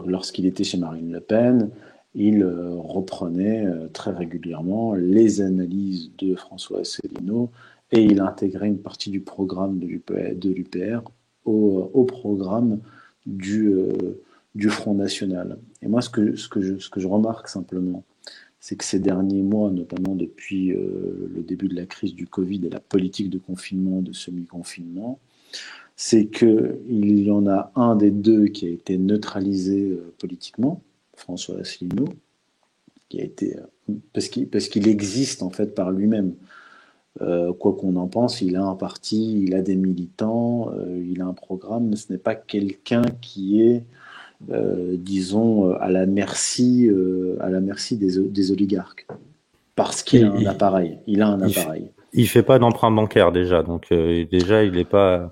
Lorsqu'il était chez Marine Le Pen, il reprenait très régulièrement les analyses de François Asselineau et il intégrait une partie du programme de l'UPR au programme du Front National. Et moi, ce que je remarque simplement, c'est que ces derniers mois, notamment depuis le début de la crise du Covid et la politique de confinement, de semi-confinement, c'est qu'il y en a un des deux qui a été neutralisé politiquement, François Asselineau, qui a été parce qu'il existe en fait par lui-même. Quoi qu'on en pense, il a un parti, il a des militants, il a un programme, mais ce n'est pas quelqu'un qui est, disons, à la merci des oligarques. Parce qu'il a un appareil. Il a un appareil. Il fait pas d'emprunt bancaire déjà, donc déjà il est pas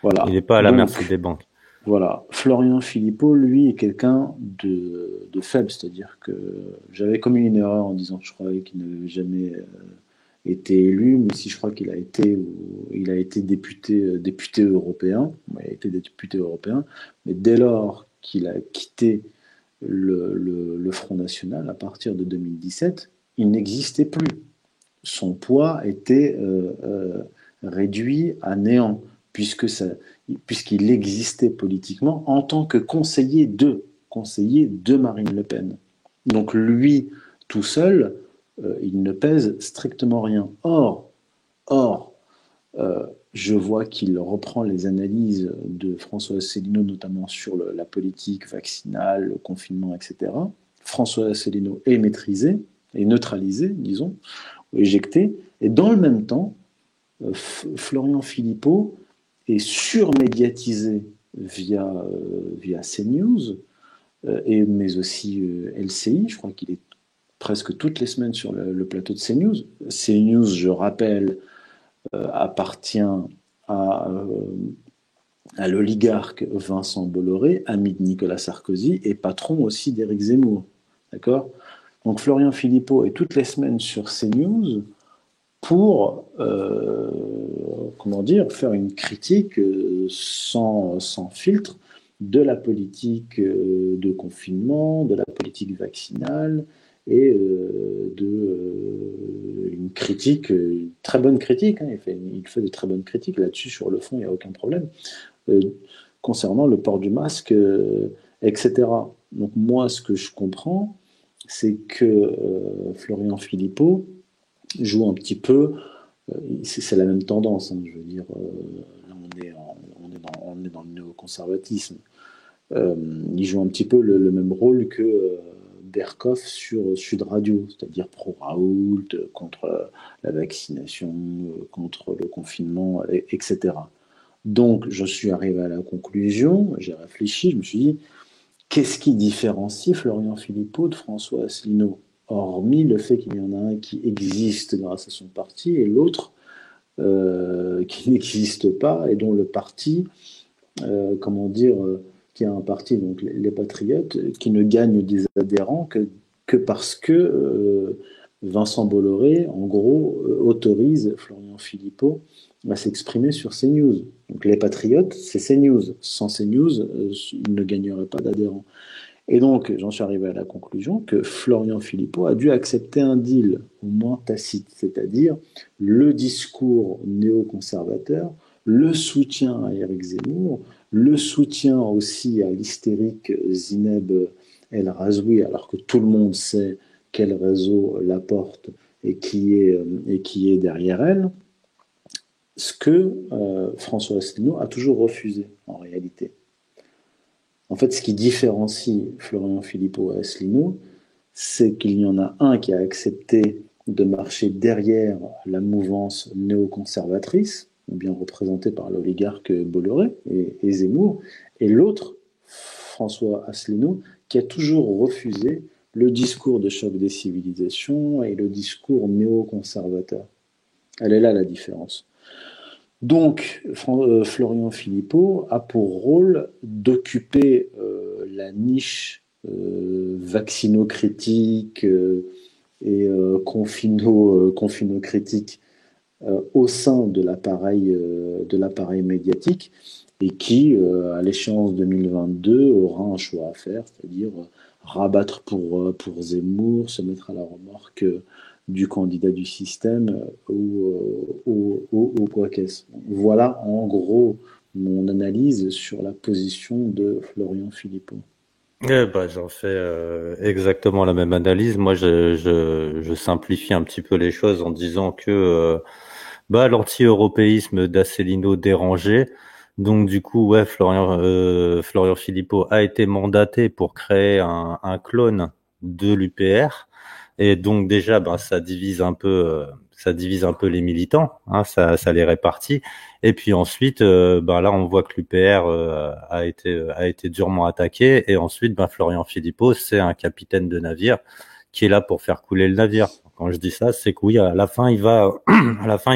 à la merci des banques. Voilà. Florian Philippot, lui, est quelqu'un de faible, c'est-à-dire que j'avais commis une erreur en disant que je croyais qu'il n'avait jamais été élu, mais si je crois qu'il a été député européen, il a été député européen, mais dès lors qu'il a quitté le Front National à partir de 2017, il n'existait plus. Son poids était réduit à néant, puisqu'il existait politiquement en tant que conseiller de Marine Le Pen. Donc lui, tout seul, il ne pèse strictement rien. Or, je vois qu'il reprend les analyses de François Asselineau, notamment sur la politique vaccinale, le confinement, etc. François Asselineau est maîtrisé, est neutralisé, disons, ou éjecté, et dans le même temps, Florian Philippot est surmédiatisé via CNews, mais aussi LCI. Je crois qu'il est presque toutes les semaines sur le plateau de CNews. CNews, je rappelle, appartient à l'oligarque Vincent Bolloré, ami de Nicolas Sarkozy et patron aussi d'Éric Zemmour. D'accord ? Donc Florian Philippot est toutes les semaines sur CNews pour faire une critique sans filtre de la politique de confinement, de la politique vaccinale et une critique, une très bonne critique. Hein, il fait de très bonnes critiques là-dessus, sur le fond, il n'y a aucun problème. Concernant le port du masque, etc. Donc moi, ce que je comprends, c'est que Florian Philippot joue un petit peu, c'est la même tendance, hein, je veux dire, là on est on est dans le néoconservatisme. Il joue un petit peu le même rôle que Berkoff sur Sud Radio, c'est-à-dire pro-Raoult, contre la vaccination, contre le confinement, etc. Donc, je suis arrivé à la conclusion, j'ai réfléchi, je me suis dit, qu'est-ce qui différencie Florian Philippot de François Asselineau? Hormis le fait qu'il y en a un qui existe grâce à son parti et l'autre qui n'existe pas et dont le parti, qui a un parti, donc les Patriotes, qui ne gagne des adhérents que parce que Vincent Bolloré, en gros, autorise Florian Philippot à s'exprimer sur CNews. Donc les Patriotes, c'est CNews. Sans CNews, il ne gagnerait pas d'adhérents. Et donc, j'en suis arrivé à la conclusion que Florian Philippot a dû accepter un deal, au moins tacite, c'est-à-dire le discours néoconservateur, le soutien à Éric Zemmour, le soutien aussi à l'hystérique Zineb El Razoui, alors que tout le monde sait quel réseau la porte et qui est derrière elle, ce que François Asselineau a toujours refusé en réalité. En fait, ce qui différencie Florian Philippot et Asselineau, c'est qu'il y en a un qui a accepté de marcher derrière la mouvance néoconservatrice, bien représentée par l'oligarque Bolloré et Zemmour, et l'autre, François Asselineau, qui a toujours refusé le discours de choc des civilisations et le discours néoconservateur. Elle est là la différence. Donc, Florian Philippot a pour rôle d'occuper la niche vaccino-critique et confino-critique au sein de l'appareil médiatique et qui, à l'échéance 2022, aura un choix à faire, c'est-à-dire rabattre pour Zemmour, se mettre à la remorque du candidat du système ou quoi qu'est-ce. Voilà en gros mon analyse sur la position de Florian Philippot. J'en fais exactement la même analyse. Moi, je simplifie un petit peu les choses en disant que l'anti-européisme d'Asselineau dérangeait. Donc du coup, ouais, Florian Philippot a été mandaté pour créer un clone de l'UPR. Et donc déjà, ça divise un peu les militants, hein, ça les répartit. Et puis ensuite, là, on voit que l'UPR a été durement attaqué. Et ensuite, Florian Philippot, c'est un capitaine de navire qui est là pour faire couler le navire. Quand je dis ça, c'est que oui, à la fin, il va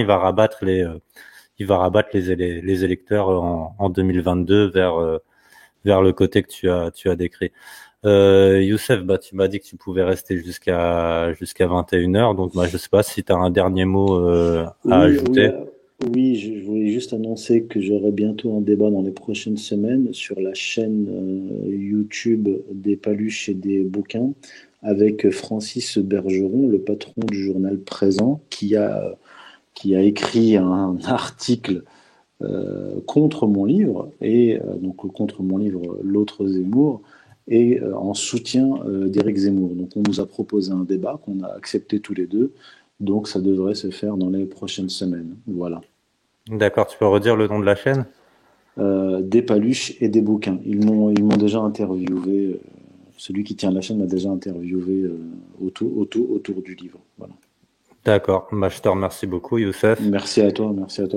rabattre les électeurs en 2022 vers le côté que tu as décrit. Youssef, tu m'as dit que tu pouvais rester jusqu'à 21h, donc je sais pas si tu as un dernier mot à ajouter. Oui, je voulais juste annoncer que j'aurai bientôt un débat dans les prochaines semaines sur la chaîne YouTube des Paluches et des Bouquins avec Francis Bergeron, le patron du journal Présent, qui a écrit un article contre mon livre, et donc contre mon livre L'autre Zemmour, et en soutien d'Éric Zemmour. Donc on nous a proposé un débat qu'on a accepté tous les deux, donc ça devrait se faire dans les prochaines semaines. Voilà. D'accord, tu peux redire le nom de la chaîne ? Des Paluches et des Bouquins. Ils m'ont déjà interviewé, celui qui tient la chaîne m'a déjà interviewé autour du livre. Voilà. D'accord, je te remercie beaucoup Youssef. Merci à toi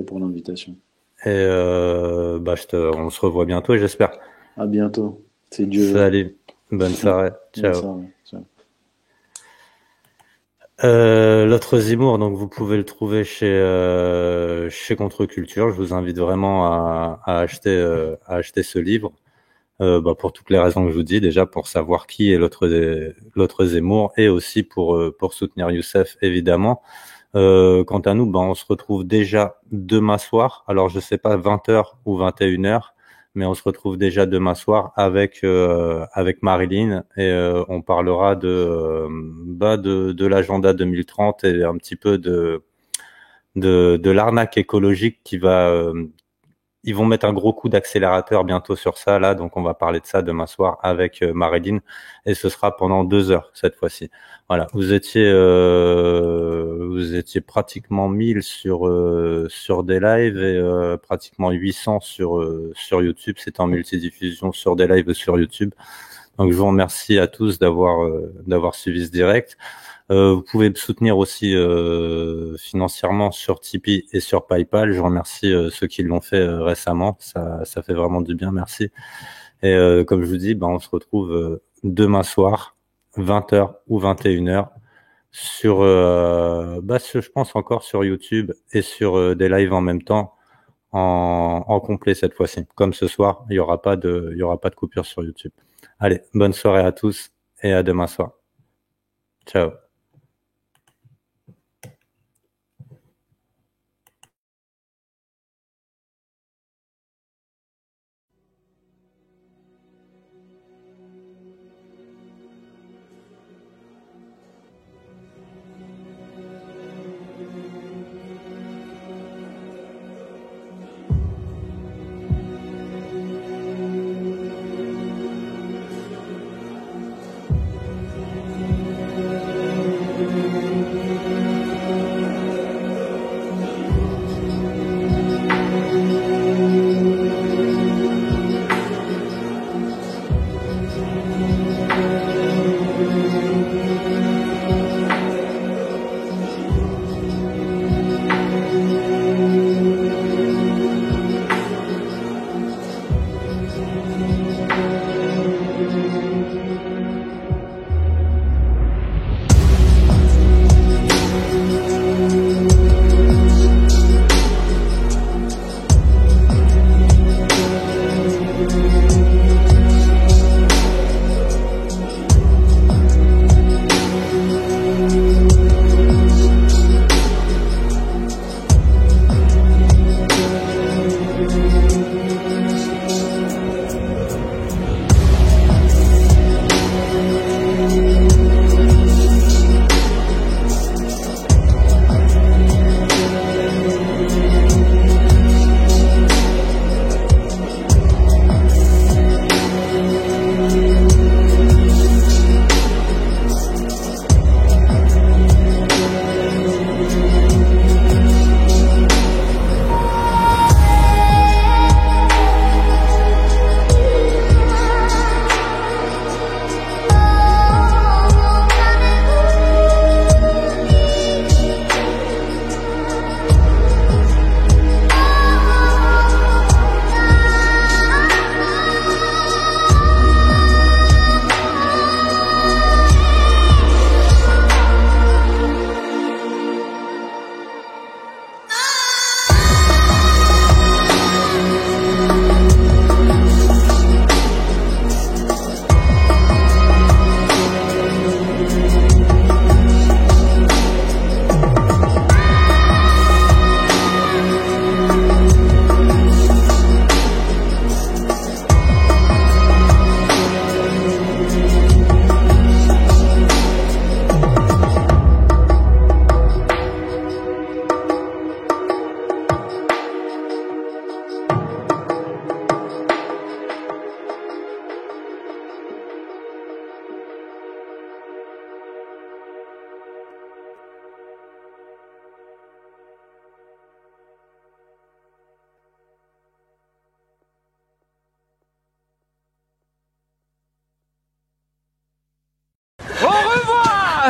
pour l'invitation. Et on se revoit bientôt, j'espère. À bientôt. C'est Dieu. Salut, bonne soirée. Ciao. Bonne soirée. Ciao. L'autre Zemmour, donc vous pouvez le trouver chez Contre-Culture. Je vous invite vraiment à acheter ce livre pour toutes les raisons que je vous dis, déjà pour savoir qui est l'autre Zemmour et aussi pour soutenir Youssef évidemment. Quant à nous, on se retrouve déjà demain soir. Alors je sais pas 20h ou 21h. Mais on se retrouve déjà demain soir avec Marilyn et on parlera de l'agenda 2030 et un petit peu de l'arnaque écologique qui va ils vont mettre un gros coup d'accélérateur bientôt sur ça là, donc on va parler de ça demain soir avec Marilyn et ce sera pendant 2 heures cette fois-ci. Voilà, vous étiez vous étiez pratiquement 1000 sur des lives et pratiquement 800 sur YouTube. C'était en multidiffusion sur des lives sur YouTube. Donc je vous remercie à tous d'avoir suivi ce direct. Vous pouvez me soutenir aussi financièrement sur Tipeee et sur PayPal. Je remercie ceux qui l'ont fait récemment. Ça fait vraiment du bien, merci. Et comme je vous dis, on se retrouve demain soir, 20h ou 21h, je pense encore sur YouTube et sur des lives en même temps, en complet cette fois-ci. Comme ce soir, il y aura pas de coupure sur YouTube. Allez, bonne soirée à tous et à demain soir. Ciao.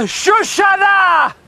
Shoshana!